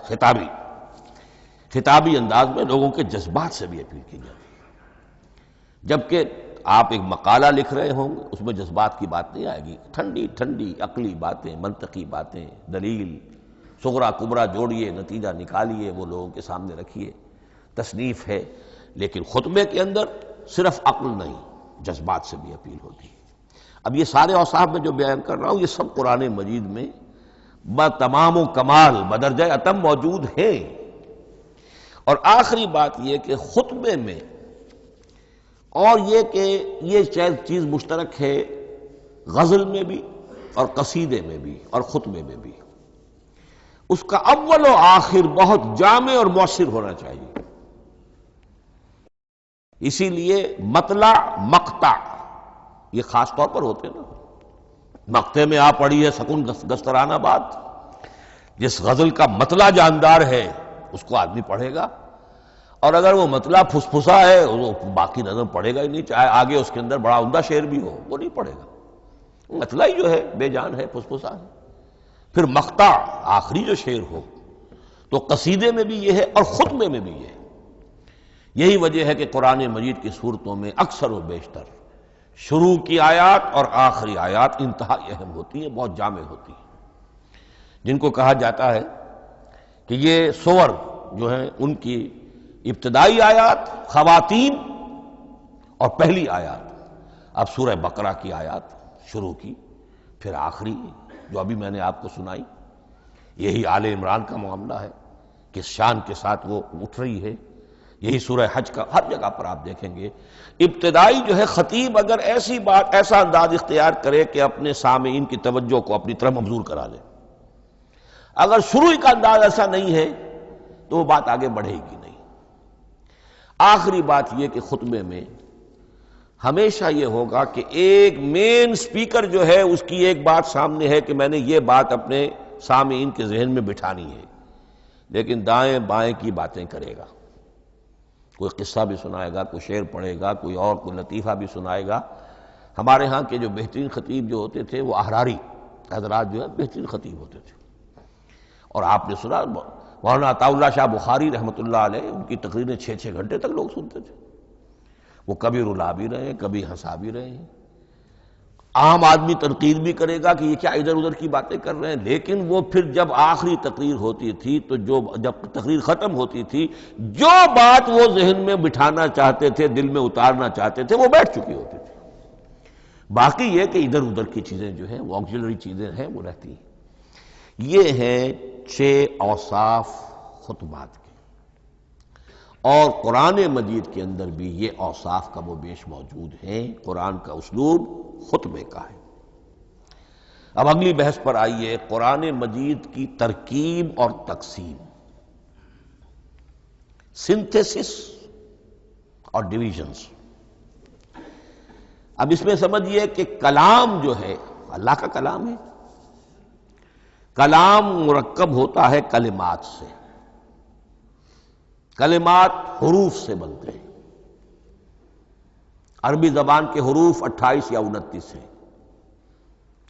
خطابی انداز میں لوگوں کے جذبات سے بھی اپیل کی جاتی ہے۔ جبکہ آپ ایک مقالہ لکھ رہے ہوں گے، اس میں جذبات کی بات نہیں آئے گی، ٹھنڈی ٹھنڈی عقلی باتیں، منطقی باتیں، دلیل صغرا کبرا جوڑیے، نتیجہ نکالیے، وہ لوگوں کے سامنے رکھیے، تصنیف ہے۔ لیکن خطبے کے اندر صرف عقل نہیں، جذبات سے بھی اپیل ہوتی ہے۔ اب یہ سارے اوصاف میں جو بیان کر رہا ہوں، یہ سب قرآن مجید میں بتمام و کمال بدرجہ اتم موجود ہیں۔ اور آخری بات یہ کہ خطبے میں، اور یہ کہ یہ چیز مشترک ہے غزل میں بھی اور قصیدے میں بھی اور خطبے میں بھی، اس کا اول و آخر بہت جامع اور مؤثر ہونا چاہیے۔ اسی لیے مطلع مقطع یہ خاص طور پر ہوتے ہیں نا۔ مقطع میں آپ پڑھی ہے سکون گسترانہ بات، جس غزل کا مطلع جاندار ہے اس کو آدمی پڑھے گا، اور اگر وہ مطلع پھسپھسا ہے وہ باقی نظم پڑھے گا ہی نہیں، چاہے آگے اس کے اندر بڑا عمدہ شعر بھی ہو وہ نہیں پڑھے گا۔ مطلع ہی جو ہے بے جان ہے، پھسپھسا ہے۔ پھر مقطع آخری جو شعر ہو، تو قصیدے میں بھی یہ ہے اور خطبے میں بھی یہ ہے۔ یہی وجہ ہے کہ قرآن مجید کی صورتوں میں اکثر و بیشتر شروع کی آیات اور آخری آیات انتہائی اہم ہوتی ہیں، بہت جامع ہوتی ہیں، جن کو کہا جاتا ہے کہ یہ سور جو ہیں ان کی ابتدائی آیات، خواتین اور پہلی آیات۔ اب سورہ بقرہ کی آیات شروع کی، پھر آخری جو ابھی میں نے آپ کو سنائی، یہی آل عمران کا معاملہ ہے، کس شان کے ساتھ وہ اٹھ رہی ہے۔ یہی سورہ حج کا ہر جگہ پر آپ دیکھیں گے ابتدائی جو ہے خطیب اگر ایسی بات، ایسا انداز اختیار کرے کہ اپنے سامعین کی توجہ کو اپنی طرف مبذول کرا لے، اگر شروع کا انداز ایسا نہیں ہے تو وہ بات آگے بڑھے گی نہیں۔ آخری بات یہ کہ خطبے میں ہمیشہ یہ ہوگا کہ ایک مین سپیکر جو ہے اس کی ایک بات سامنے ہے کہ میں نے یہ بات اپنے سامعین کے ذہن میں بٹھانی ہے، لیکن دائیں بائیں کی باتیں کرے گا، کوئی قصہ بھی سنائے گا، کوئی شعر پڑھے گا، کوئی اور کوئی لطیفہ بھی سنائے گا۔ ہمارے ہاں کے جو بہترین خطیب جو ہوتے تھے وہ احراری حضرات جو ہے بہترین خطیب ہوتے تھے، اور آپ نے سنا مولانا عطا اللہ شاہ بخاری رحمۃ اللہ علیہ، ان کی تقریریں 6 گھنٹے تک لوگ سنتے تھے۔ وہ کبھی رلا بھی رہے ہیں، کبھی ہنسا بھی رہے ہیں، عام آدمی تنقید بھی کرے گا کہ یہ کیا ادھر ادھر کی باتیں کر رہے ہیں، لیکن وہ پھر جب آخری تقریر ہوتی تھی تو جب تقریر ختم ہوتی تھی، جو بات وہ ذہن میں بٹھانا چاہتے تھے، دل میں اتارنا چاہتے تھے، وہ بیٹھ چکی ہوتی تھی۔ باقی یہ کہ ادھر ادھر کی چیزیں جو ہیں وہ آکسیلری چیزیں ہیں وہ رہتی ہیں۔ یہ ہیں 6 اوصاف خطبات کے، اور قرآن مجید کے اندر بھی یہ اوصاف کم و بیش موجود ہیں۔ قرآن کا اسلوب خطبے کا ہے۔ اب اگلی بحث پر آئیے، قرآن مجید کی ترکیب اور تقسیم، سنتھیسس اور ڈویژنز۔ اب اس میں سمجھیے کہ کلام جو ہے اللہ کا کلام ہے، کلام مرکب ہوتا ہے کلمات سے، کلمات حروف سے بنتے ہیں۔ عربی زبان کے حروف 28 یا 29 ہیں،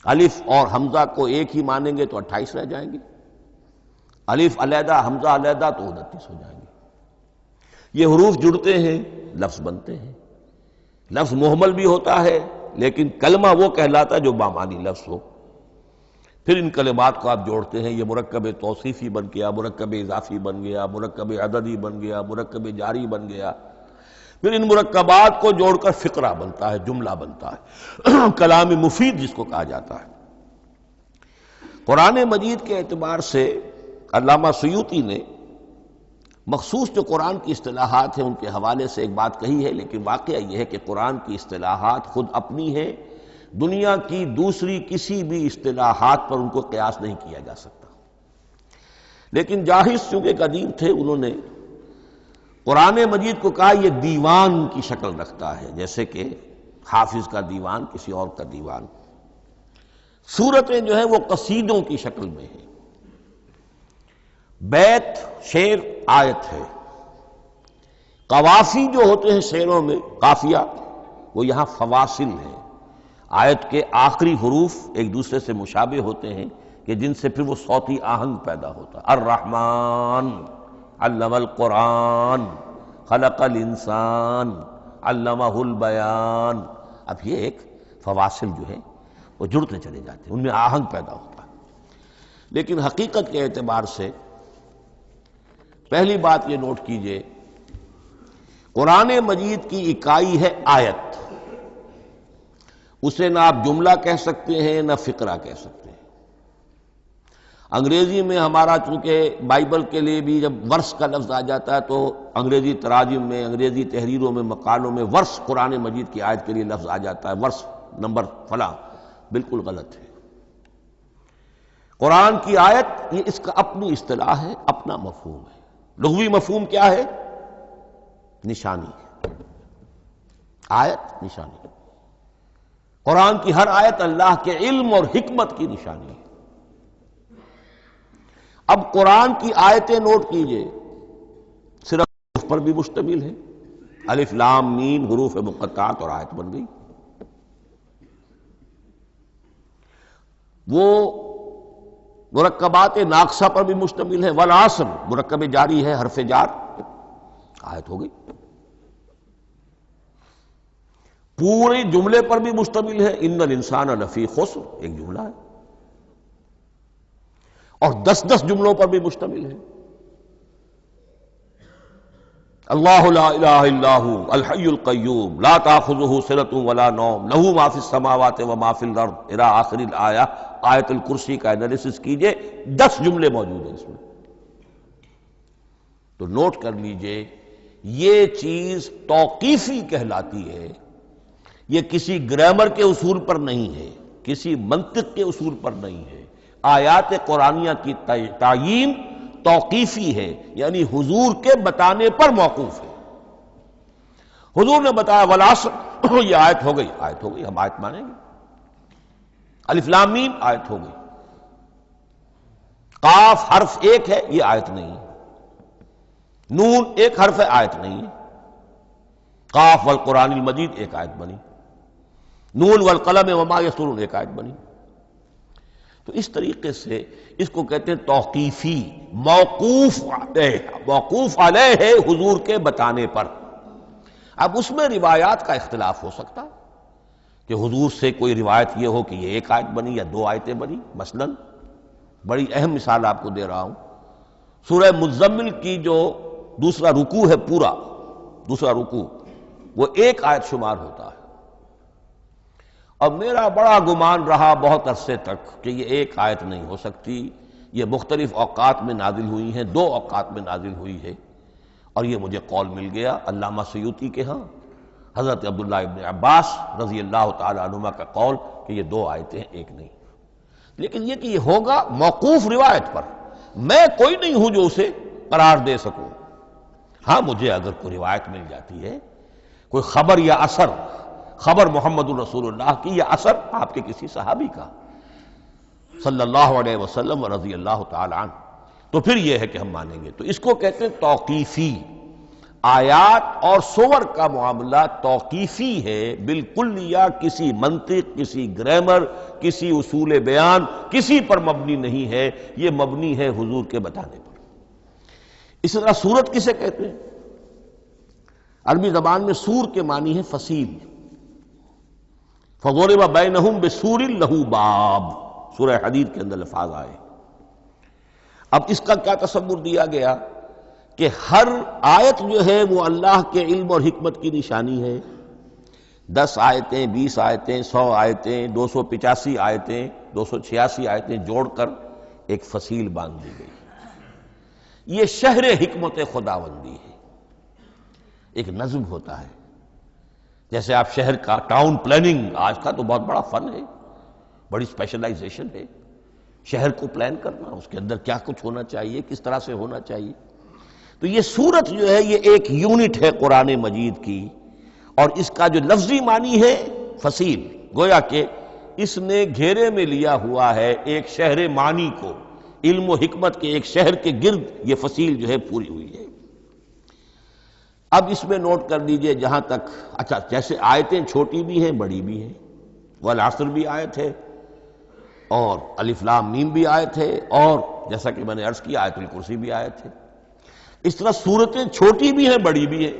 الف اور حمزہ کو ایک ہی مانیں گے تو 28 رہ جائیں گے، الف علیحدہ حمزہ علیحدہ تو 29 ہو جائیں گے۔ یہ حروف جڑتے ہیں، لفظ بنتے ہیں۔ لفظ محمل بھی ہوتا ہے، لیکن کلمہ وہ کہلاتا ہے جو بامانی لفظ ہو۔ پھر ان کلمات کو آپ جوڑتے ہیں، یہ مرکب توصیفی بن گیا، مرکب اضافی بن گیا، مرکب عددی بن گیا، مرکب جاری بن گیا۔ پھر ان مرکبات کو جوڑ کر فقرہ بنتا ہے، جملہ بنتا ہے، کلام مفید جس کو کہا جاتا ہے۔ قرآن مجید کے اعتبار سے علامہ سیوطی نے مخصوص جو قرآن کی اصطلاحات ہیں ان کے حوالے سے ایک بات کہی ہے، لیکن واقعہ یہ ہے کہ قرآن کی اصطلاحات خود اپنی ہیں، دنیا کی دوسری کسی بھی اصطلاحات پر ان کو قیاس نہیں کیا جا سکتا۔ لیکن جاہز چونکہ قدیم تھے، انہوں نے قرآن مجید کو کہا یہ دیوان کی شکل رکھتا ہے، جیسے کہ حافظ کا دیوان کسی اور کا دیوان۔ سورتیں جو ہیں وہ قصیدوں کی شکل میں ہیں، بیت شعر آیت ہے، قوافی جو ہوتے ہیں شعروں میں قافیہ وہ یہاں فواصل ہیں، آیت کے آخری حروف ایک دوسرے سے مشابہ ہوتے ہیں کہ جن سے پھر وہ صوتی آہنگ پیدا ہوتا ہے۔ الرحمن علم القرآن خلق الانسان علمہ البیان۔ اب یہ ایک فواصل جو ہے وہ جڑتے چلے جاتے ہیں، ان میں آہنگ پیدا ہوتا ہے۔ لیکن حقیقت کے اعتبار سے پہلی بات یہ نوٹ کیجئے، قرآن مجید کی اکائی ہے آیت، اسے نہ آپ جملہ کہہ سکتے ہیں نہ فقرہ کہہ سکتے ہیں۔ انگریزی میں ہمارا چونکہ بائبل کے لیے بھی جب ورس کا لفظ آ جاتا ہے تو انگریزی تراجم میں، انگریزی تحریروں میں، مقالوں میں ورس قرآن مجید کی آیت کے لیے لفظ آ جاتا ہے، ورس نمبر فلاں، بالکل غلط ہے۔ قرآن کی آیت یہ اس کا اپنی اصطلاح ہے، اپنا مفہوم ہے۔ لغوی مفہوم کیا ہے؟ نشانی۔ آیت نشانی، قرآن کی ہر آیت اللہ کے علم اور حکمت کی نشانی ہے۔ اب قرآن کی آیتیں نوٹ کیجئے، صرف حروف پر بھی مشتمل ہے، الف لام میم حروف مقطعات اور آیت بن گئی۔ وہ مرکبات ناقصہ پر بھی مشتمل ہے، والعصر مرکب جاری ہے، حرف جار، آیت ہو گئی۔ پورے جملے پر بھی مشتمل ہے، ان الانسان لفی خسر، ایک جملہ ہے، اور 10 جملوں پر بھی مشتمل ہے۔ اللہ لا الہ الا ھو الحی القیوم لا تاخذہ سنۃ ولا نوم لہ ما فی السماوات وما فی الارض الی آخر الآیہ۔ آیت الکرسی کا انالیسس کیجئے، 10 جملے موجود ہیں اس میں۔ تو نوٹ کر لیجئے، یہ چیز توقیفی کہلاتی ہے، یہ کسی گرامر کے اصول پر نہیں ہے، کسی منطق کے اصول پر نہیں ہے۔ آیات قرآنیہ کی تعیین توقیفی ہے، یعنی حضور کے بتانے پر موقوف ہے۔ حضور نے بتایا والعصر، یہ آیت ہو گئی، آیت ہو گئی، ہم آیت مانیں گے۔ الف لام میم، آیت ہو گئی۔ قاف حرف ایک ہے، یہ آیت نہیں ہے۔ نون ایک حرف ہے، آیت نہیں ہے۔ قاف والقرآن المجید ایک آیت بنی، نون والقلم وما یسطرون ایک آیت بنی۔ تو اس طریقے سے اس کو کہتے ہیں توقیفی، موقوف علیہ ہے حضور کے بتانے پر۔ اب اس میں روایات کا اختلاف ہو سکتا کہ حضور سے کوئی روایت یہ ہو کہ یہ ایک آیت بنی یا 2 آیتیں بنی۔ مثلا بڑی اہم مثال آپ کو دے رہا ہوں، سورہ مزمل کی جو دوسرا رکوع ہے، پورا دوسرا رکوع وہ ایک آیت شمار ہوتا ہے، اور میرا بڑا گمان رہا بہت عرصے تک کہ یہ ایک آیت نہیں ہو سکتی، یہ مختلف اوقات میں نازل ہوئی ہیں، 2 اوقات میں نازل ہوئی ہے، اور یہ مجھے قول مل گیا علامہ سیوطی کے ہاں، حضرت عبداللہ ابن عباس رضی اللہ تعالی عنہما کا قول کہ یہ 2 آیتیں ہیں، ایک نہیں۔ لیکن یہ کہ یہ ہوگا موقوف روایت پر، میں کوئی نہیں ہوں جو اسے قرار دے سکوں۔ ہاں مجھے اگر کوئی روایت مل جاتی ہے، کوئی خبر یا اثر، خبر محمد الرسول اللہ کی یا اثر آپ کے کسی صحابی کا صلی اللہ علیہ وسلم رضی اللہ تعالی عنہ، تو پھر یہ ہے کہ ہم مانیں گے۔ تو اس کو کہتے ہیں توقیفی۔ آیات اور سور کا معاملہ توقیفی ہے بالکل، یا کسی منطق، کسی گرامر، کسی اصول بیان، کسی پر مبنی نہیں ہے، یہ مبنی ہے حضور کے بتانے پر۔ اس طرح سورت کسے کہتے ہیں؟ عربی زبان میں سور کے معنی ہے فصیل۔ فَضُرِبَ بَيْنَهُمْ بِسُورٍ لَهُ بَابٌ، سورہ حدید کے اندر الفاظ آئے۔ اب اس کا کیا تصور دیا گیا کہ ہر آیت جو ہے وہ اللہ کے علم اور حکمت کی نشانی ہے۔ 10 آیتیں، 20 آیتیں، 100 آیتیں، 285 آیتیں، 286 آیتیں جوڑ کر ایک فصیل باندھ دی گئی۔ یہ شہر حکمت خداوندی ہے، ایک نظم ہوتا ہے۔ جیسے آپ شہر کا ٹاؤن پلاننگ آج کا تو بہت بڑا فن ہے، بڑی اسپیشلائزیشن ہے، شہر کو پلان کرنا، اس کے اندر کیا کچھ ہونا چاہیے، کس طرح سے ہونا چاہیے۔ تو یہ سورت جو ہے یہ ایک یونٹ ہے قرآن مجید کی، اور اس کا جو لفظی معنی ہے فصیل، گویا کہ اس نے گھیرے میں لیا ہوا ہے ایک شہر معنی کو، علم و حکمت کے ایک شہر کے گرد یہ فصیل جو ہے پوری ہوئی ہے۔ اب اس میں نوٹ کر لیجئے جہاں تک، اچھا جیسے آیتیں چھوٹی بھی ہیں بڑی بھی ہیں، والعصر بھی آیت ہے اور الف لام میم بھی آیت ہے، اور جیسا کہ میں نے عرض کیا آیت الکرسی بھی آیت ہے۔ اس طرح سورتیں چھوٹی بھی ہیں بڑی بھی ہیں۔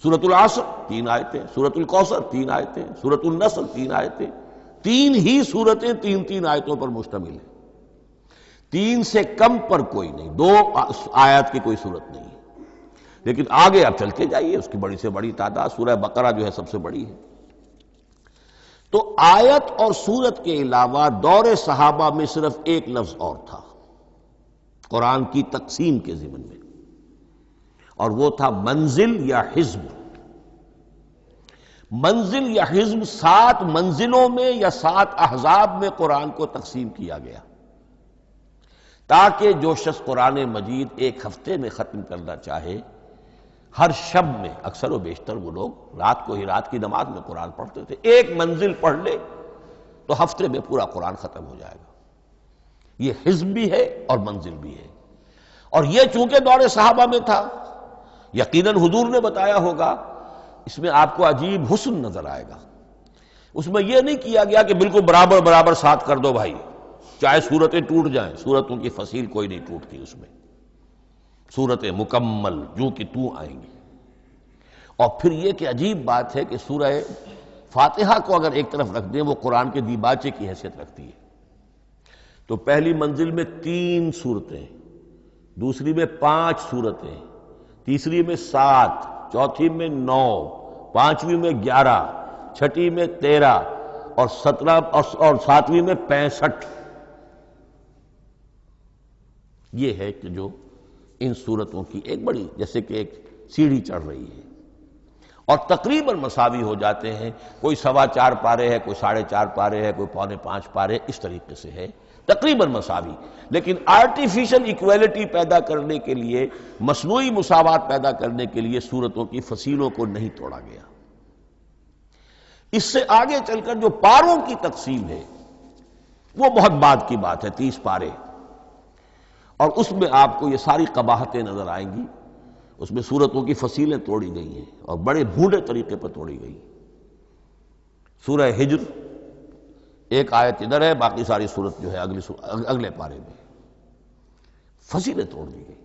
سورۃ العصر 3 آیتیں، سورۃ الکوثر 3 آیتیں، سورۃ النصر 3 آیتیں، 3 ہی سورتیں 3 آیتوں پر مشتمل ہیں۔ 3 سے کم پر کوئی نہیں، 2 آیات کی کوئی صورت نہیں ہے۔ لیکن آگے آپ چلتے جائیے، اس کی بڑی سے بڑی تعداد، سورہ بقرہ جو ہے سب سے بڑی ہے۔ تو آیت اور سورت کے علاوہ دور صحابہ میں صرف ایک لفظ اور تھا قرآن کی تقسیم کے ضمن میں، اور وہ تھا منزل یا حزب۔ منزل یا حزب 7 منزلوں میں یا 7 احزاب میں قرآن کو تقسیم کیا گیا، تاکہ جو شخص قرآن مجید ایک ہفتے میں ختم کرنا چاہے، ہر شب میں، اکثر و بیشتر وہ لوگ رات کو ہی رات کی نماز میں قرآن پڑھتے تھے، ایک منزل پڑھ لے تو ہفتے میں پورا قرآن ختم ہو جائے گا۔ یہ حزب بھی ہے اور منزل بھی ہے، اور یہ چونکہ دور صحابہ میں تھا، یقیناً حضور نے بتایا ہوگا، اس میں آپ کو عجیب حسن نظر آئے گا۔ اس میں یہ نہیں کیا گیا کہ بالکل برابر برابر ساتھ کر دو بھائی، چاہے صورتیں ٹوٹ جائیں، صورتوں کی فصیل کوئی نہیں ٹوٹتی اس میں، صورتیں مکمل جو کہ تو آئیں گی۔ اور پھر یہ کہ عجیب بات ہے کہ سورہ فاتحہ کو اگر ایک طرف رکھ دیں، وہ قرآن کے دیباچے کی حیثیت رکھتی ہے۔ تو پہلی منزل میں 3 سورتیں، دوسری میں 5 سورتیں، تیسری میں 7، چوتھی میں 9، پانچویں میں 11، چھٹی میں 13، اور 17 اور 7ویں میں 65۔ یہ ہے کہ جو ان سورتوں کی ایک بڑی، جیسے کہ ایک سیڑھی چڑھ رہی ہے، اور تقریباً مساوی ہو جاتے ہیں، کوئی 4.25 پارے ہے، کوئی 4.5 پارے ہے، کوئی 4.25 پارے، اس طریقے سے ہے، تقریباً مساوی۔ لیکن آرٹیفیشل ایکویلٹی پیدا کرنے کے لیے، مصنوعی مساوات پیدا کرنے کے لیے سورتوں کی فصیلوں کو نہیں توڑا گیا۔ اس سے آگے چل کر جو پاروں کی تقسیم ہے وہ بہت بعد کی بات ہے، 30 پارے، اور اس میں آپ کو یہ ساری قباحتیں نظر آئیں گی۔ اس میں سورتوں کی فصیلیں توڑی گئی ہیں اور بڑے بھونڈے طریقے پر توڑی گئی۔ سورہ ہجر ایک آیت ادھر ہے، باقی ساری سورت جو ہے اگلے پارے میں، فصیلیں توڑ دی گئی۔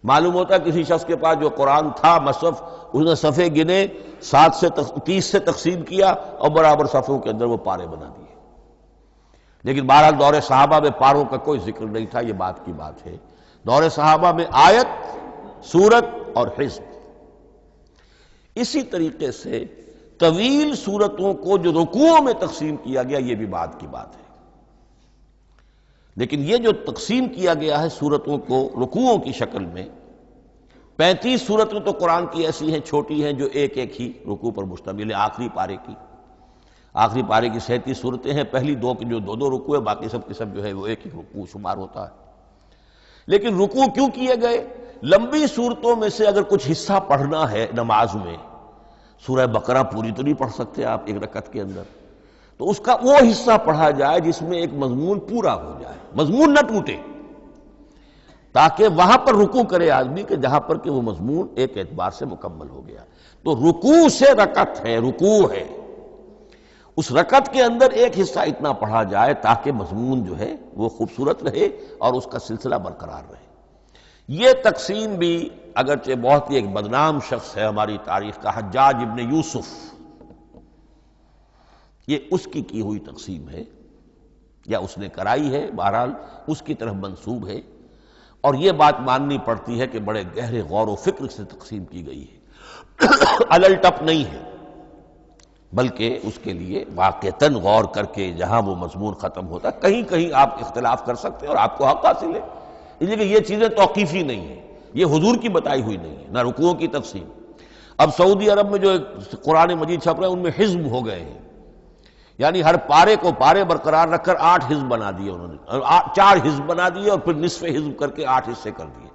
معلوم ہوتا ہے کسی شخص کے پاس جو قرآن تھا مصحف، اس نے صفحے گنے، 7 سے 30 سے تقسیم کیا اور برابر صفحوں کے اندر وہ پارے بنا دیے۔ لیکن بہرحال دور صحابہ میں پاروں کا کوئی ذکر نہیں تھا، یہ بات کی بات ہے۔ دور صحابہ میں آیت، سورت اور حزب۔ اسی طریقے سے طویل سورتوں کو جو رکوعوں میں تقسیم کیا گیا، یہ بھی بات کی بات ہے۔ لیکن یہ جو تقسیم کیا گیا ہے سورتوں کو رکوعوں کی شکل میں، 35 سورتیں تو قرآن کی ایسی ہیں چھوٹی ہیں جو ایک ایک ہی رکوع پر مشتمل ہے۔ آخری پارے کی 37 سورتیں ہیں، پہلی 2 کی جو 2 رکوع ہے، باقی سب کے سب جو ہے وہ ایک ہی رکوع شمار ہوتا ہے۔ لیکن رکوع کیوں کیے گئے؟ لمبی صورتوں میں سے اگر کچھ حصہ پڑھنا ہے نماز میں، سورہ بقرہ پوری تو نہیں پڑھ سکتے آپ ایک رکعت کے اندر، تو اس کا وہ حصہ پڑھا جائے جس میں ایک مضمون پورا ہو جائے، مضمون نہ ٹوٹے، تاکہ وہاں پر رکوع کرے آدمی کہ جہاں پر کہ وہ مضمون ایک اعتبار سے مکمل ہو گیا۔ تو رکوع سے رکعت ہے، رکوع ہے، اس رکعت کے اندر ایک حصہ اتنا پڑھا جائے تاکہ مضمون جو ہے وہ خوبصورت رہے اور اس کا سلسلہ برقرار رہے۔ یہ تقسیم بھی اگرچہ بہت ہی ایک بدنام شخص ہے ہماری تاریخ کا، حجاج ابن یوسف، یہ اس کی ہوئی تقسیم ہے یا اس نے کرائی ہے، بہرحال اس کی طرف منسوب ہے، اور یہ بات ماننی پڑتی ہے کہ بڑے گہرے غور و فکر سے تقسیم کی گئی ہے، الل ٹپ نہیں ہے، بلکہ اس کے لیے واقعتاً غور کر کے جہاں وہ مضمون ختم ہوتا ہے، کہیں کہیں آپ اختلاف کر سکتے ہیں اور آپ کو حق حاصل ہے، اس لیے کہ یہ چیزیں توقیفی نہیں ہیں، یہ حضور کی بتائی ہوئی نہیں ہے، نہ رکوعوں کی تقسیم۔ اب سعودی عرب میں جو قرآن مجید چھپ رہے ہیں ان میں حزب ہو گئے ہیں، یعنی ہر پارے کو پارے برقرار رکھ کر 8 حزب بنا دیے انہوں نے، 4 حزب بنا دیے اور پھر نصف حزب کر کے 8 حصے کر دیے۔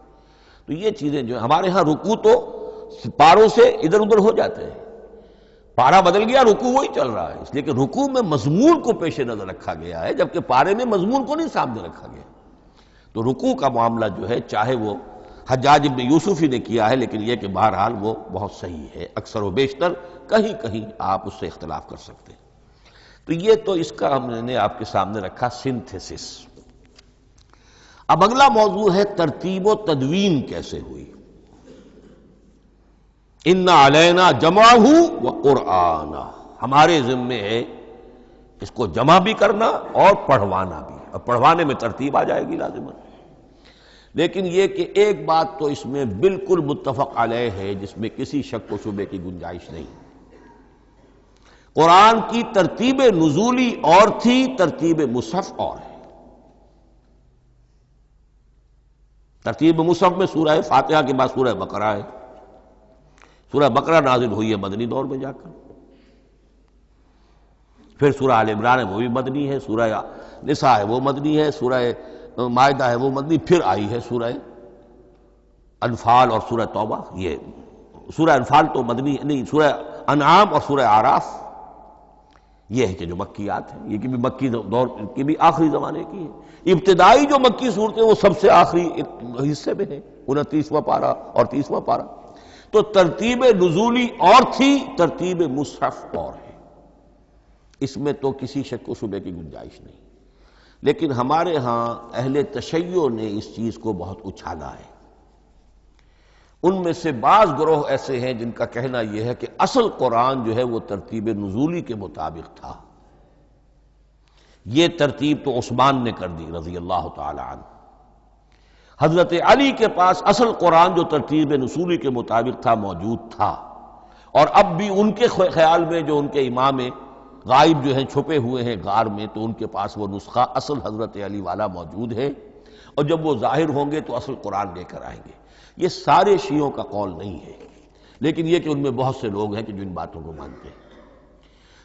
تو یہ چیزیں جو ہیں، ہمارے ہاں رکوع تو پاروں سے ادھر ادھر ہو جاتے ہیں، پارا بدل گیا رکوع وہی چل رہا ہے، اس لیے کہ رکوع میں مضمون کو پیش نظر رکھا گیا ہے، جبکہ پارے میں مضمون کو نہیں سامنے رکھا گیا۔ تو رکوع کا معاملہ جو ہے، چاہے وہ حجاج ابن یوسف ہی نے کیا ہے، لیکن یہ کہ بہرحال وہ بہت صحیح ہے، اکثر و بیشتر کہیں کہیں آپ اس سے اختلاف کر سکتے ہیں۔ تو یہ تو اس کا ہم نے آپ کے سامنے رکھا سنتھیسس۔ اب اگلا موضوع ہے ترتیب و تدوین کیسے ہوئی۔ ان علینا جمعہ و قرآنہ، ہمارے ذمے ہے اس کو جمع بھی کرنا اور پڑھوانا بھی، اور پڑھوانے میں ترتیب آ جائے گی لازماً۔ لیکن یہ کہ ایک بات تو اس میں بالکل متفق علیہ ہے، جس میں کسی شک و شبے کی گنجائش نہیں، قرآن کی ترتیب نزولی اور تھی، ترتیب مصحف اور ہے۔ ترتیب مصحف میں سورہ فاتحہ کے بعد سورہ بقرہ ہے، سورہ بقرہ نازل ہوئی ہے مدنی دور میں جا کر، پھر سورہ آل عمران ہے وہ بھی مدنی ہے، سورہ نساء ہے وہ مدنی ہے، سورہ مائدہ ہے وہ مدنی، پھر آئی ہے سورہ انفال اور سورہ توبہ۔ یہ سورہ انفال تو مدنی نہیں، سورہ انعام اور سورہ اعراف یہ ہے کہ جو مکیات ہیں، یہ کہ بھی مکی دور کی بھی آخری زمانے کی ہے۔ ابتدائی جو مکی صورتیں وہ سب سے آخری حصے میں ہیں، 29واں پارہ اور 30واں پارہ۔ تو ترتیب نزولی اور تھی، ترتیب مصحف اور ہے، اس میں تو کسی شک و شبے کی گنجائش نہیں۔ لیکن ہمارے ہاں اہل تشیع نے اس چیز کو بہت اچھالا ہے۔ ان میں سے بعض گروہ ایسے ہیں جن کا کہنا یہ ہے کہ اصل قرآن جو ہے وہ ترتیب نزولی کے مطابق تھا، یہ ترتیب تو عثمان نے کر دی رضی اللہ تعالی عنہ۔ حضرت علی کے پاس اصل قرآن جو ترتیب نزولی کے مطابق تھا موجود تھا، اور اب بھی ان کے خیال میں جو ان کے امام غائب جو ہیں چھپے ہوئے ہیں غار میں، تو ان کے پاس وہ نسخہ اصل حضرت علی والا موجود ہے، اور جب وہ ظاہر ہوں گے تو اصل قرآن لے کر آئیں گے۔ یہ سارے شیعوں کا قول نہیں ہے، لیکن یہ کہ ان میں بہت سے لوگ ہیں کہ جو ان باتوں کو مانتے ہیں۔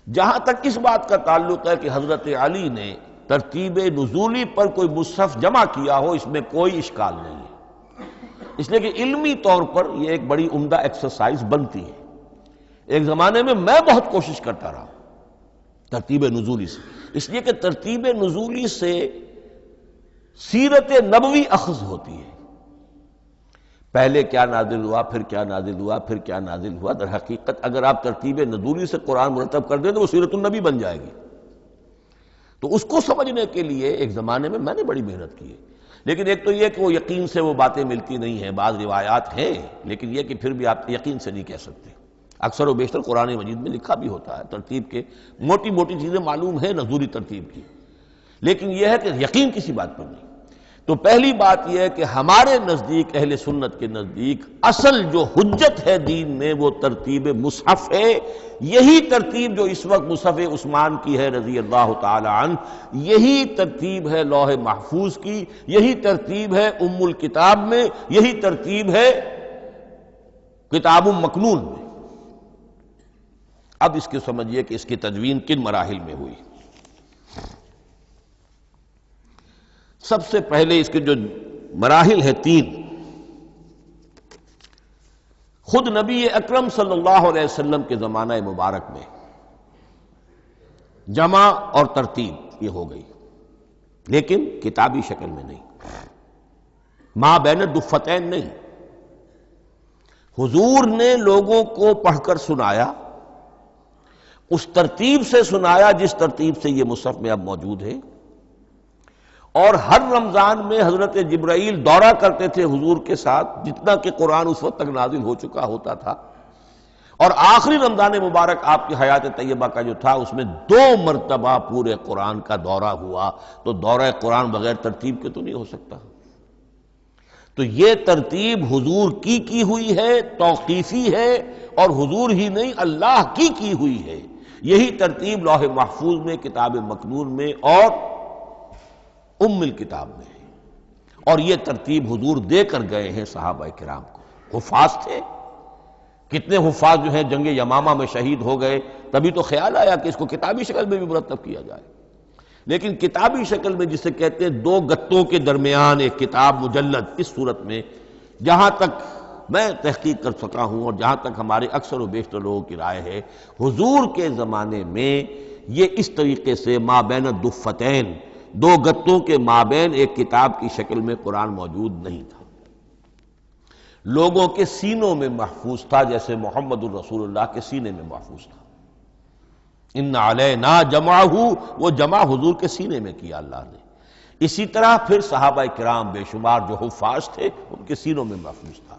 جہاں تک اس بات کا تعلق ہے کہ حضرت علی نے ترتیب نزولی پر کوئی مصحف جمع کیا ہو، اس میں کوئی اشکال نہیں ہے، اس لیے کہ علمی طور پر یہ ایک بڑی عمدہ ایکسرسائز بنتی ہے۔ ایک زمانے میں بہت کوشش کرتا رہا ترتیب نزولی سے، اس لیے کہ ترتیب نزولی سے سیرت نبوی اخذ ہوتی ہے، پہلے کیا نازل ہوا، پھر کیا نازل ہوا، پھر کیا نازل ہوا۔ در حقیقت اگر آپ ترتیب نزولی سے قرآن مرتب کر دیں تو وہ سیرت النبی بن جائے گی۔ تو اس کو سمجھنے کے لیے ایک زمانے میں نے بڑی محنت کی ہے، لیکن ایک تو یہ کہ وہ یقین سے وہ باتیں ملتی نہیں ہیں، بعض روایات ہیں لیکن یہ کہ پھر بھی آپ یقین سے نہیں کہہ سکتے۔ اکثر و بیشتر قرآن مجید میں لکھا بھی ہوتا ہے، ترتیب کے موٹی موٹی چیزیں معلوم ہیں نزولی ترتیب کی، لیکن یہ ہے کہ یقین کسی بات پر نہیں۔ تو پہلی بات یہ ہے کہ ہمارے نزدیک، اہل سنت کے نزدیک، اصل جو حجت ہے دین میں وہ ترتیب مصحف ہے۔ یہی ترتیب جو اس وقت مصحف عثمان کی ہے رضی اللہ تعالی عنہ، یہی ترتیب ہے لوح محفوظ کی، یہی ترتیب ہے ام الکتاب میں، یہی ترتیب ہے کتاب مکنون میں۔ اب اس کی سمجھیے کہ اس کی تدوین کن مراحل میں ہوئی۔ سب سے پہلے اس کے جو مراحل ہیں 3، خود نبی اکرم صلی اللہ علیہ وسلم کے زمانہ مبارک میں جمع اور ترتیب یہ ہو گئی، لیکن کتابی شکل میں نہیں، ما بین الدفتین نہیں۔ حضور نے لوگوں کو پڑھ کر سنایا، اس ترتیب سے سنایا جس ترتیب سے یہ مصحف میں اب موجود ہے، اور ہر رمضان میں حضرت جبرائیل دورہ کرتے تھے حضور کے ساتھ، جتنا کہ قرآن اس وقت تک نازل ہو چکا ہوتا تھا، اور آخری رمضان مبارک آپ کی حیات طیبہ کا جو تھا اس میں 2 مرتبہ پورے قرآن کا دورہ ہوا۔ تو دورہ قرآن بغیر ترتیب کے تو نہیں ہو سکتا۔ تو یہ ترتیب حضور کی ہوئی ہے، توقیفی ہے، اور حضور ہی نہیں اللہ کی ہوئی ہے۔ یہی ترتیب لوح محفوظ میں، کتاب مکنون میں اور ام الکتاب میں ہے، اور یہ ترتیب حضور دے کر گئے ہیں صحابہ کرام کو۔ حفاظ تھے، کتنے حفاظ جو ہیں جنگ یمامہ میں شہید ہو گئے، تبھی تو خیال آیا کہ اس کو کتابی شکل میں بھی مرتب کیا جائے۔ لیکن کتابی شکل میں جسے کہتے ہیں 2 گتوں کے درمیان ایک کتاب مجلد، اس صورت میں جہاں تک میں تحقیق کر سکا ہوں اور جہاں تک ہمارے اکثر و بیشتر لوگوں کی رائے ہے، حضور کے زمانے میں یہ اس طریقے سے ما بین الدفتین، 2 گتوں کے مابین ایک کتاب کی شکل میں قرآن موجود نہیں تھا۔ لوگوں کے سینوں میں محفوظ تھا، جیسے محمد الرسول اللہ کے سینے میں محفوظ تھا۔ ان علینا جمعہ، وہ جمع حضور کے سینے میں کیا اللہ نے۔ اسی طرح پھر صحابہ کرام بے شمار جو حفاظ تھے ان کے سینوں میں محفوظ تھا۔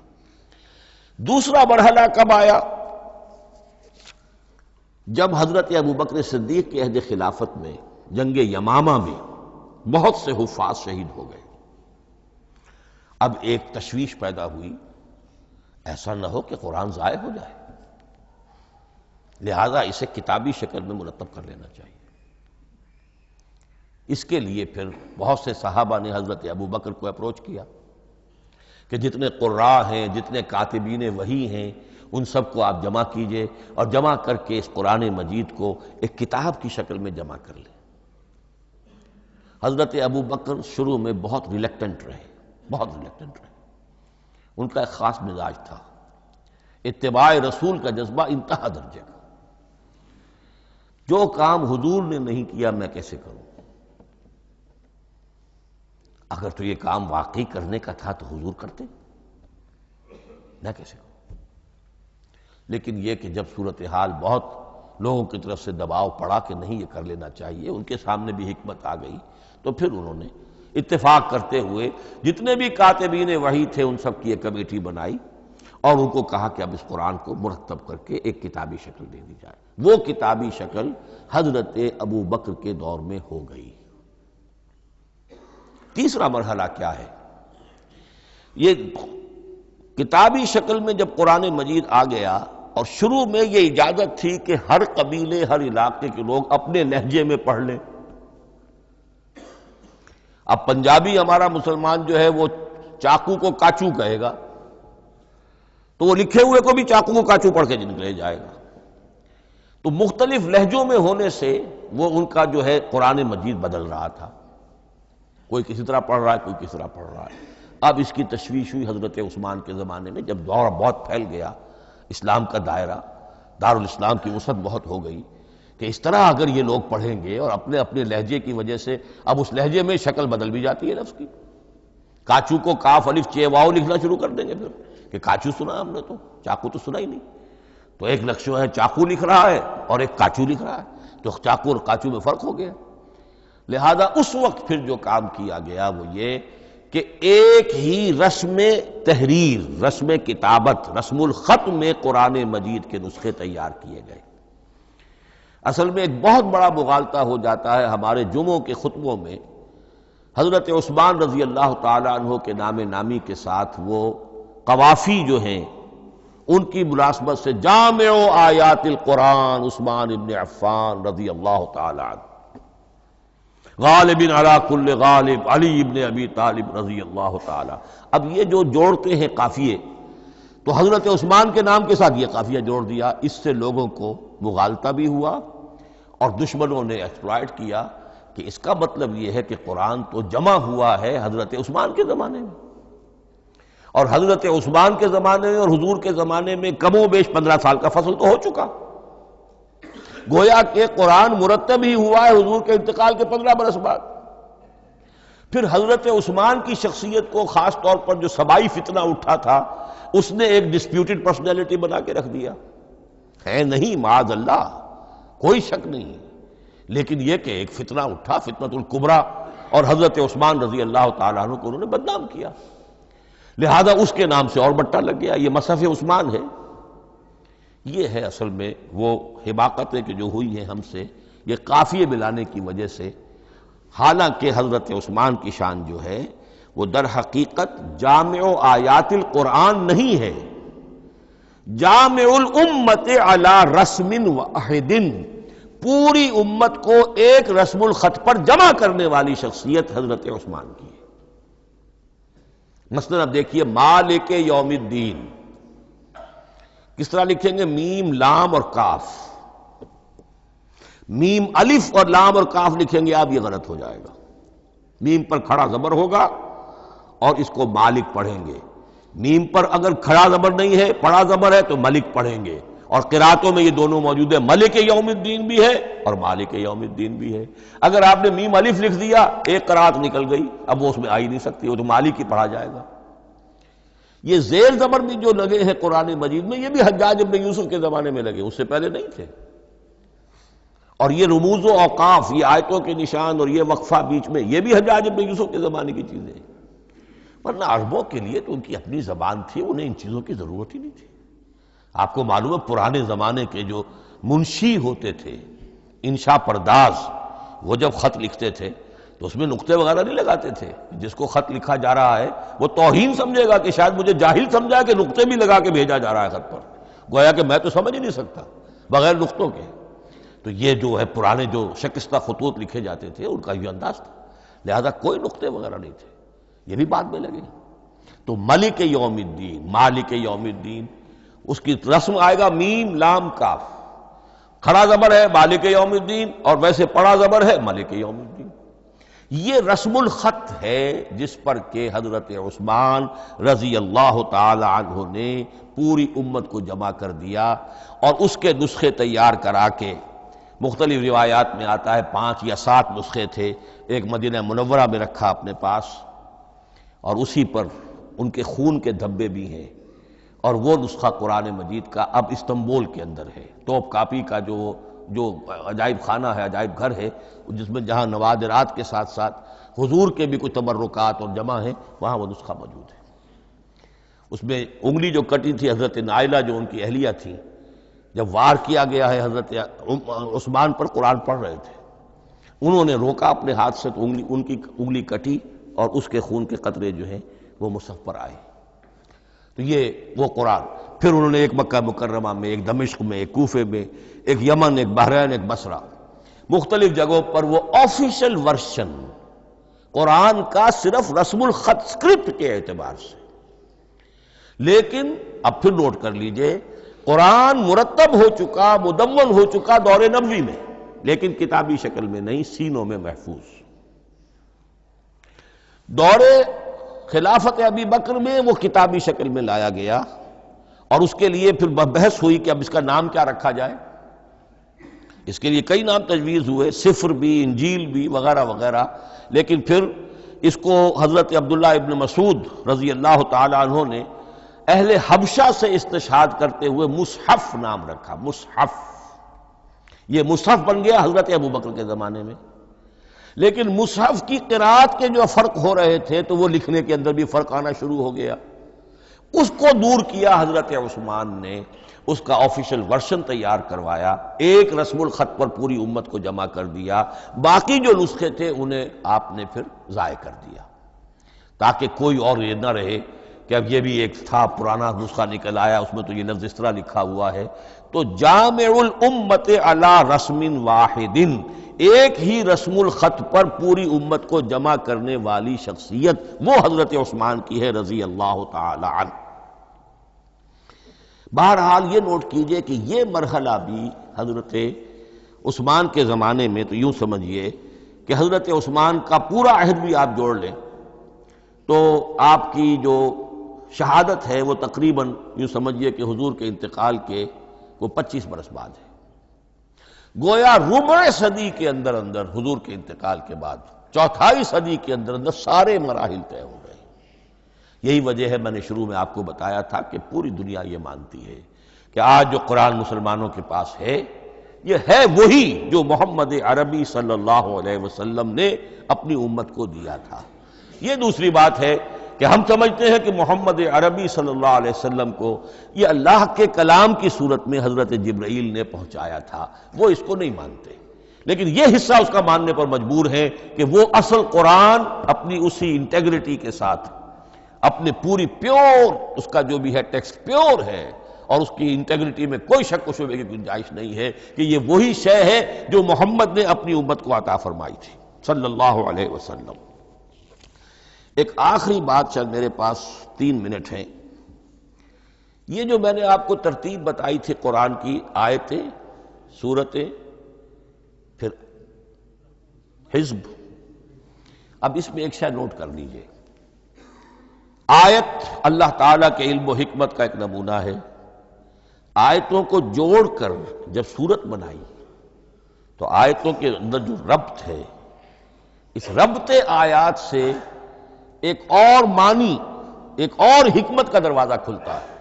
دوسرا مرحلہ کب آیا؟ جب حضرت ابوبکر صدیق کے عہد خلافت میں جنگ یمامہ میں بہت سے حفاظ شہید ہو گئے۔ اب ایک تشویش پیدا ہوئی، ایسا نہ ہو کہ قرآن ضائع ہو جائے، لہذا اسے کتابی شکل میں مرتب کر لینا چاہیے۔ اس کے لیے پھر بہت سے صحابہ نے حضرت ابوبکر کو اپروچ کیا کہ جتنے قراء ہیں، جتنے کاتبین وحی ہیں، ان سب کو آپ جمع کیجئے اور جمع کر کے اس قرآن مجید کو ایک کتاب کی شکل میں جمع کر لیں۔ حضرت ابوبکر شروع میں بہت ریلیکٹنٹ رہے، بہت ریلیکٹنٹ رہے۔ ان کا ایک خاص مزاج تھا، اتباع رسول کا جذبہ انتہا درجے کا۔ جو کام حضور نے نہیں کیا میں کیسے کروں؟ اگر تو یہ کام واقعی کرنے کا تھا تو حضور کرتے، میں کیسے کروں؟ لیکن یہ کہ جب صورتحال بہت لوگوں کی طرف سے دباؤ پڑا کہ نہیں یہ کر لینا چاہیے، ان کے سامنے بھی حکمت آ گئی، تو پھر انہوں نے اتفاق کرتے ہوئے جتنے بھی کاتبین وحی تھے ان سب کی ایک کمیٹی بنائی اور ان کو کہا کہ اب اس قرآن کو مرتب کر کے ایک کتابی شکل دے دی جائے۔ وہ کتابی شکل حضرت ابوبکر کے دور میں ہو گئی۔ تیسرا مرحلہ کیا ہے؟ یہ کتابی شکل میں جب قرآن مجید آ گیا اور شروع میں یہ اجازت تھی کہ ہر قبیلے، ہر علاقے کے لوگ اپنے لہجے میں پڑھ لیں۔ اب پنجابی ہمارا مسلمان جو ہے وہ چاقو کو کاچو کہے گا تو وہ لکھے ہوئے کو بھی چاقو کو کاچو پڑھ کے نکلے جائے گا۔ تو مختلف لہجوں میں ہونے سے وہ ان کا جو ہے قرآن مجید بدل رہا تھا، کوئی کسی طرح پڑھ رہا ہے، کوئی کسی طرح پڑھ رہا ہے۔ اب اس کی تشویش ہوئی حضرت عثمان کے زمانے میں، جب دور بہت پھیل گیا، اسلام کا دائرہ، دارالاسلام کی وسعت بہت ہو گئی کہ اس طرح اگر یہ لوگ پڑھیں گے اور اپنے اپنے لہجے کی وجہ سے اب اس لہجے میں شکل بدل بھی جاتی ہے لفظ کی۔ کاچو کو کاف الف چے واو لکھنا شروع کر دیں گے پھر کہ کاچو سنا ہم نے، تو چاقو تو سنا ہی نہیں۔ تو ایک لفظ ہے چاقو لکھ رہا ہے اور ایک کاچو لکھ رہا ہے، تو چاقو اور کاچو میں فرق ہو گیا۔ لہذا اس وقت پھر جو کام کیا گیا وہ یہ کہ ایک ہی رسم تحریر، رسم کتابت، رسم الخط میں قرآن مجید کے نسخے تیار کیے گئے۔ اصل میں ایک بہت بڑا مغالطہ ہو جاتا ہے ہمارے جمعوں کے خطبوں میں، حضرت عثمان رضی اللہ تعالیٰ عنہ کے نام نامی کے ساتھ وہ قوافی جو ہیں ان کی مناسبت سے جامع آیات القرآن عثمان ابن عفان رضی اللہ تعالیٰ عنہ، غالب علی کل غالب علی ابن ابی طالب رضی اللہ تعالی۔ اب یہ جو جوڑتے ہیں قافیے، تو حضرت عثمان کے نام کے ساتھ یہ قافیہ جوڑ دیا، اس سے لوگوں کو مغالطہ بھی ہوا اور دشمنوں نے ایکسپلائٹ کیا کہ اس کا مطلب یہ ہے کہ قرآن تو جمع ہوا ہے حضرت عثمان کے زمانے میں، اور حضرت عثمان کے زمانے میں اور حضور کے زمانے میں کم و بیش 15 سال کا فصل تو ہو چکا، گویا کہ قرآن مرتب ہی ہوا ہے حضور کے انتقال کے 15 برس بعد۔ پھر حضرت عثمان کی شخصیت کو خاص طور پر جو سبائی فتنہ اٹھا تھا اس نے ایک ڈسپیوٹڈ پرسنالٹی بنا کے رکھ دیا ہے، نہیں معاذ اللہ، کوئی شک نہیں، لیکن یہ کہ ایک فتنہ اٹھا، فتنۃ الکبریٰ، اور حضرت عثمان رضی اللہ تعالیٰ عنہ کو انہوں نے بدنام کیا، لہذا اس کے نام سے اور بٹا لگ گیا، یہ مصحف عثمان ہے۔ یہ ہے اصل میں وہ حماقتیں کہ جو ہوئی ہیں ہم سے، یہ قافیے ملانے کی وجہ سے، حالانکہ حضرت عثمان کی شان جو ہے وہ در حقیقت جامع آیات القرآن نہیں ہے، جامع الامت علی رسم واحد، پوری امت کو ایک رسم الخط پر جمع کرنے والی شخصیت حضرت عثمان کی ہے۔ مثلا اب دیکھیے مالک یوم الدین کس طرح لکھیں گے؟ میم لام اور کاف، میم الف اور لام اور کاف لکھیں گے آپ، یہ غلط ہو جائے گا۔ میم پر کھڑا زبر ہوگا اور اس کو مالک پڑھیں گے، میم پر اگر کھڑا زبر نہیں ہے پڑھا زبر ہے تو ملک پڑھیں گے، اور قراتوں میں یہ دونوں موجود ہے، ملک یوم الدین بھی ہے اور مالک یوم الدین بھی ہے۔ اگر آپ نے میم الف لکھ دیا ایک قرات نکل گئی، اب وہ اس میں آ ہی نہیں سکتی، وہ تو مالک ہی پڑھا جائے گا۔ یہ زیر زبر بھی جو لگے ہیں قرآن مجید میں، یہ بھی حجاج ابن یوسف کے زمانے میں لگے، اس سے پہلے نہیں تھے۔ اور یہ رموز و اوقاف، یہ آیتوں کے نشان اور یہ وقفہ بیچ میں، یہ بھی حجاج ابن یوسف کے زمانے کی چیزیں ہیں۔ ورنہ عربوں کے لیے تو ان کی اپنی زبان تھی، انہیں ان چیزوں کی ضرورت ہی نہیں تھی۔ آپ کو معلوم ہے پرانے زمانے کے جو منشی ہوتے تھے، انشاء پرداز، وہ جب خط لکھتے تھے تو اس میں نقطے وغیرہ نہیں لگاتے تھے۔ جس کو خط لکھا جا رہا ہے وہ توہین سمجھے گا کہ شاید مجھے جاہل سمجھا کہ نقطے بھی لگا کے بھیجا جا رہا ہے خط پر، گویا کہ میں تو سمجھ ہی نہیں سکتا بغیر نقطوں کے۔ تو یہ جو ہے پرانے جو شکستہ خطوط لکھے جاتے تھے ان کا یہ انداز تھا، لہذا کوئی نقطے وغیرہ نہیں تھے، یہ بھی بعد میں لگے۔ تو ملک یوم الدین، مالک یوم الدین، اس کی رسم آئے گا میم لام کاف، کھڑا زبر ہے مالک یوم الدین اور ویسے پڑا زبر ہے ملک یوم الدین۔ یہ رسم الخط ہے جس پر کہ حضرت عثمان رضی اللہ تعالی عنہ نے پوری امت کو جمع کر دیا اور اس کے نسخے تیار کرا کے، مختلف روایات میں آتا ہے 5 یا 7 نسخے تھے، ایک مدینہ منورہ میں رکھا اپنے پاس، اور اسی پر ان کے خون کے دھبے بھی ہیں، اور وہ نسخہ قرآن مجید کا اب استنبول کے اندر ہے۔ ٹاپ کاپی کا جو عجائب خانہ ہے، عجائب گھر ہے، جس میں جہاں نوادرات کے ساتھ ساتھ حضور کے بھی کچھ تبرکات اور جمع ہیں، وہاں وہ نسخہ موجود ہے۔ اس میں انگلی جو کٹی تھی حضرت نائلہ جو ان کی اہلیہ تھی، جب وار کیا گیا ہے حضرت عثمان پر، قرآن پڑھ رہے تھے، انہوں نے روکا اپنے ہاتھ سے تو ان کی انگلی کٹی اور اس کے خون کے قطرے جو ہیں وہ مصحف پر آئے۔ تو یہ وہ قرآن، پھر انہوں نے ایک مکہ مکرمہ میں، ایک دمشق میں، ایک کوفے میں، ایک یمن، ایک بحرین، ایک بصرہ، مختلف جگہوں پر وہ آفیشل ورشن قرآن کا صرف رسم الخط اسکرپٹ کے اعتبار سے۔ لیکن اب پھر نوٹ کر لیجئے، قرآن مرتب ہو چکا، مدون ہو چکا دور نبوی میں، لیکن کتابی شکل میں نہیں، سینوں میں محفوظ۔ دور خلافت ابی بکر میں وہ کتابی شکل میں لایا گیا، اور اس کے لیے پھر بحث ہوئی کہ اب اس کا نام کیا رکھا جائے۔ اس کے لیے کئی نام تجویز ہوئے، سفر بھی، انجیل بھی، وغیرہ وغیرہ، لیکن پھر اس کو حضرت عبداللہ ابن مسعود رضی اللہ تعالی عنہ نے اہل حبشہ سے استشہاد کرتے ہوئے مصحف نام رکھا۔ مصحف، یہ مصحف بن گیا حضرت ابوبکر کے زمانے میں، لیکن مصحف کی قرأت کے جو فرق ہو رہے تھے تو وہ لکھنے کے اندر بھی فرق آنا شروع ہو گیا۔ اس کو دور کیا حضرت عثمان نے، اس کا آفیشل ورشن تیار کروایا، ایک رسم الخط پر پوری امت کو جمع کر دیا، باقی جو نسخے تھے انہیں آپ نے پھر ضائع کر دیا، تاکہ کوئی اور یہ نہ رہے کہ اب یہ بھی ایک تھا پرانا نسخہ نکل آیا، اس میں تو یہ لفظ اس طرح لکھا ہوا ہے۔ تو جامع الامت علی رسم واحد، ایک ہی رسم الخط پر پوری امت کو جمع کرنے والی شخصیت وہ حضرت عثمان کی ہے رضی اللہ تعالی عنہ۔ بہرحال یہ نوٹ کیجئے کہ یہ مرحلہ بھی حضرت عثمان کے زمانے میں، تو یوں سمجھیے کہ حضرت عثمان کا پورا عہد بھی آپ جوڑ لیں تو آپ کی جو شہادت ہے وہ تقریباً یوں سمجھیے کہ حضور کے انتقال کے وہ 25 برس بعد ہے، گویا ربع صدی کے اندر اندر حضور کے انتقال کے بعد، چوتھائی صدی کے اندر اندر سارے مراحل طے ہو گئے۔ یہی وجہ ہے میں نے شروع میں آپ کو بتایا تھا کہ پوری دنیا یہ مانتی ہے کہ آج جو قرآن مسلمانوں کے پاس ہے، یہ ہے وہی جو محمد عربی صلی اللہ علیہ وسلم نے اپنی امت کو دیا تھا۔ یہ دوسری بات ہے کہ ہم سمجھتے ہیں کہ محمد عربی صلی اللہ علیہ وسلم کو یہ اللہ کے کلام کی صورت میں حضرت جبرائیل نے پہنچایا تھا، وہ اس کو نہیں مانتے، لیکن یہ حصہ اس کا ماننے پر مجبور ہے کہ وہ اصل قرآن اپنی اسی انٹیگریٹی کے ساتھ، اپنے پوری پیور، اس کا جو بھی ہے ٹیکسٹ پیور ہے، اور اس کی انٹیگریٹی میں کوئی شک و شبہ کی گنجائش نہیں ہے کہ یہ وہی شے ہے جو محمد نے اپنی امت کو عطا فرمائی تھی صلی اللہ علیہ وسلم۔ ایک آخری بات، چل میرے پاس 3 منٹ ہیں، یہ جو میں نے آپ کو ترتیب بتائی تھی قرآن کی، آیتیں، سورتیں، پھر حزب، اب اس میں ایک شے نوٹ کر لیجئے۔ آیت اللہ تعالیٰ کے علم و حکمت کا ایک نمونہ ہے، آیتوں کو جوڑ کر جب سورت بنائی تو آیتوں کے اندر جو ربط ہے، اس ربط آیات سے ایک اور معنی ایک اور حکمت کا دروازہ کھلتا ہے۔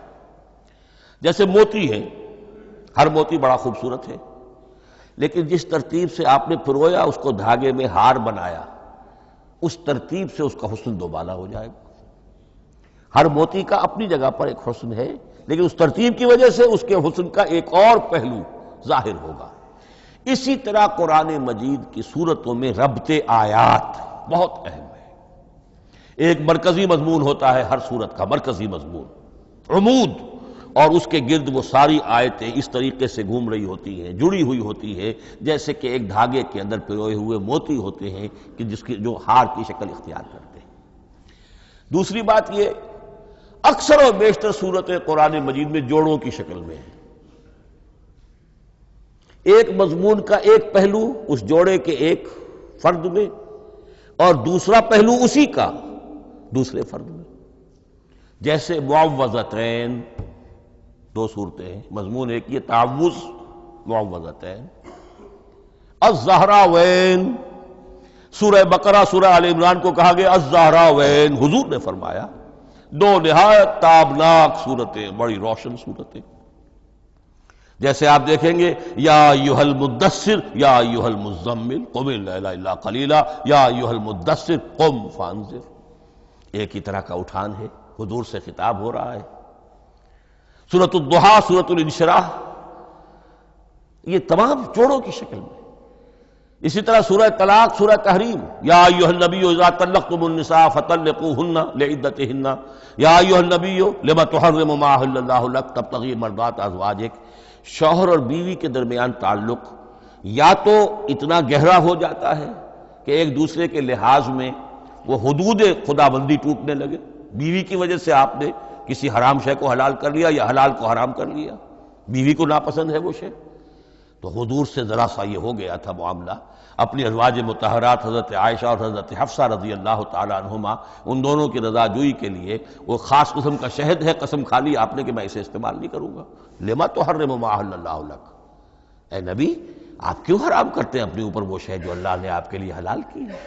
جیسے موتی ہے، ہر موتی بڑا خوبصورت ہے، لیکن جس ترتیب سے آپ نے پرویا، اس کو دھاگے میں ہار بنایا، اس ترتیب سے اس کا حسن دوبالا ہو جائے گا۔ ہر موتی کا اپنی جگہ پر ایک حسن ہے، لیکن اس ترتیب کی وجہ سے اس کے حسن کا ایک اور پہلو ظاہر ہوگا۔ اسی طرح قرآن مجید کی صورتوں میں ربط آیات بہت اہم ہے۔ ایک مرکزی مضمون ہوتا ہے ہر صورت کا، مرکزی مضمون، عمود، اور اس کے گرد وہ ساری آیتیں اس طریقے سے گھوم رہی ہوتی ہیں، جڑی ہوئی ہوتی ہے، جیسے کہ ایک دھاگے کے اندر پروئے ہوئے موتی ہوتے ہیں کہ جس کی جو ہار کی شکل اختیار کرتے ہیں۔ دوسری بات یہ، اکثر و بیشتر صورتیں قرآن مجید میں جوڑوں کی شکل میں ہیں۔ ایک مضمون کا ایک پہلو اس جوڑے کے ایک فرد میں، اور دوسرا پہلو اسی کا دوسرے فرد میں۔ جیسے معوذتین، دو صورتیں ہیں، مضمون ایک یہ تعوذ، معوذتین۔ الزہراوین، سورہ بقرہ سورہ آل عمران کو کہا گیا الزہراوین، حضور نے فرمایا دو نہایت تابناک صورتیں، بڑی روشن صورتیں۔ جیسے آپ دیکھیں گے یا ایھا المدثر یا ایھا المزمل قم اللیل الا قلیلا یا ایھا المدثر قم فانذر، ایک ہی طرح کا اٹھان ہے، حضور سے خطاب ہو رہا ہے۔ سورۃ الضحیٰ، سورۃ الانشراح، یہ تمام جوڑوں کی شکل میں۔ اسی طرح سورہ طلاق، سورہ تحریم، یا ایھا النبی اذا طلقتم النساء فطلقوہن لعدتہن یا ایھا النبی لم تحرم ما احل اللہ لک تبتغی مرضات ازواجک۔ شوہر اور بیوی کے درمیان تعلق یا تو اتنا گہرا ہو جاتا ہے کہ ایک دوسرے کے لحاظ میں وہ حدود خدا بندی ٹوٹنے لگے، بیوی کی وجہ سے آپ نے کسی حرام شے کو حلال کر لیا یا حلال کو حرام کر لیا، بیوی کو ناپسند ہے وہ شے، تو حضور سے ذرا سا یہ ہو گیا تھا معاملہ۔ اپنی ازواج مطہرات حضرت عائشہ اور حضرت حفصہ رضی اللہ تعالی عنہما، ان دونوں کی رضا جوئی کے لیے وہ خاص قسم کا شہد ہے، قسم کھا لی آپ نے کہ میں اسے استعمال نہیں کروں گا۔ لما تحرم ما احل اللہ لک، اے نبی آپ کیوں حرام کرتے ہیں اپنے اوپر وہ شے جو اللہ نے آپ کے لیے حلال کی ہے؟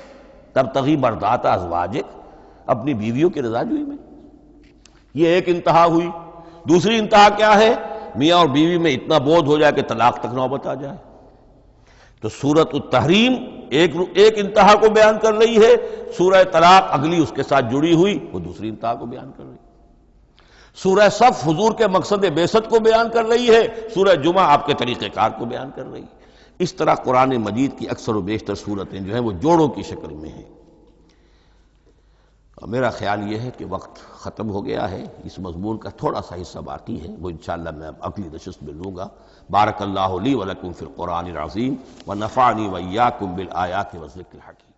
تبتغی مرضات ازواجک، اپنی بیویوں کی رضا جوئی میں۔ یہ ایک انتہا ہوئی۔ دوسری انتہا کیا ہے؟ میاں اور بیوی میں اتنا بودھ ہو جائے کہ طلاق تک نوبت آ جائے۔ تو سورۃ التحریم ایک انتہا کو بیان کر رہی ہے، سورہ طلاق اگلی اس کے ساتھ جڑی ہوئی وہ دوسری انتہا کو بیان کر رہی ہے۔ سورہ صف حضور کے مقصد بعثت کو بیان کر رہی ہے، سورہ جمعہ آپ کے طریقہ کار کو بیان کر رہی ہے۔ اس طرح قرآن مجید کی اکثر و بیشتر صورتیں جو ہیں وہ جوڑوں کی شکل میں ہیں۔ میرا خیال یہ ہے کہ وقت ختم ہو گیا ہے، اس مضمون کا تھوڑا سا حصہ باقی ہے، وہ انشاءاللہ میں اگلی نشست میں لوں گا۔ بارک اللہ لی ولکم فی القرآن العظیم ونفعنی وإیاکم بالآیات والذکر الحکیم۔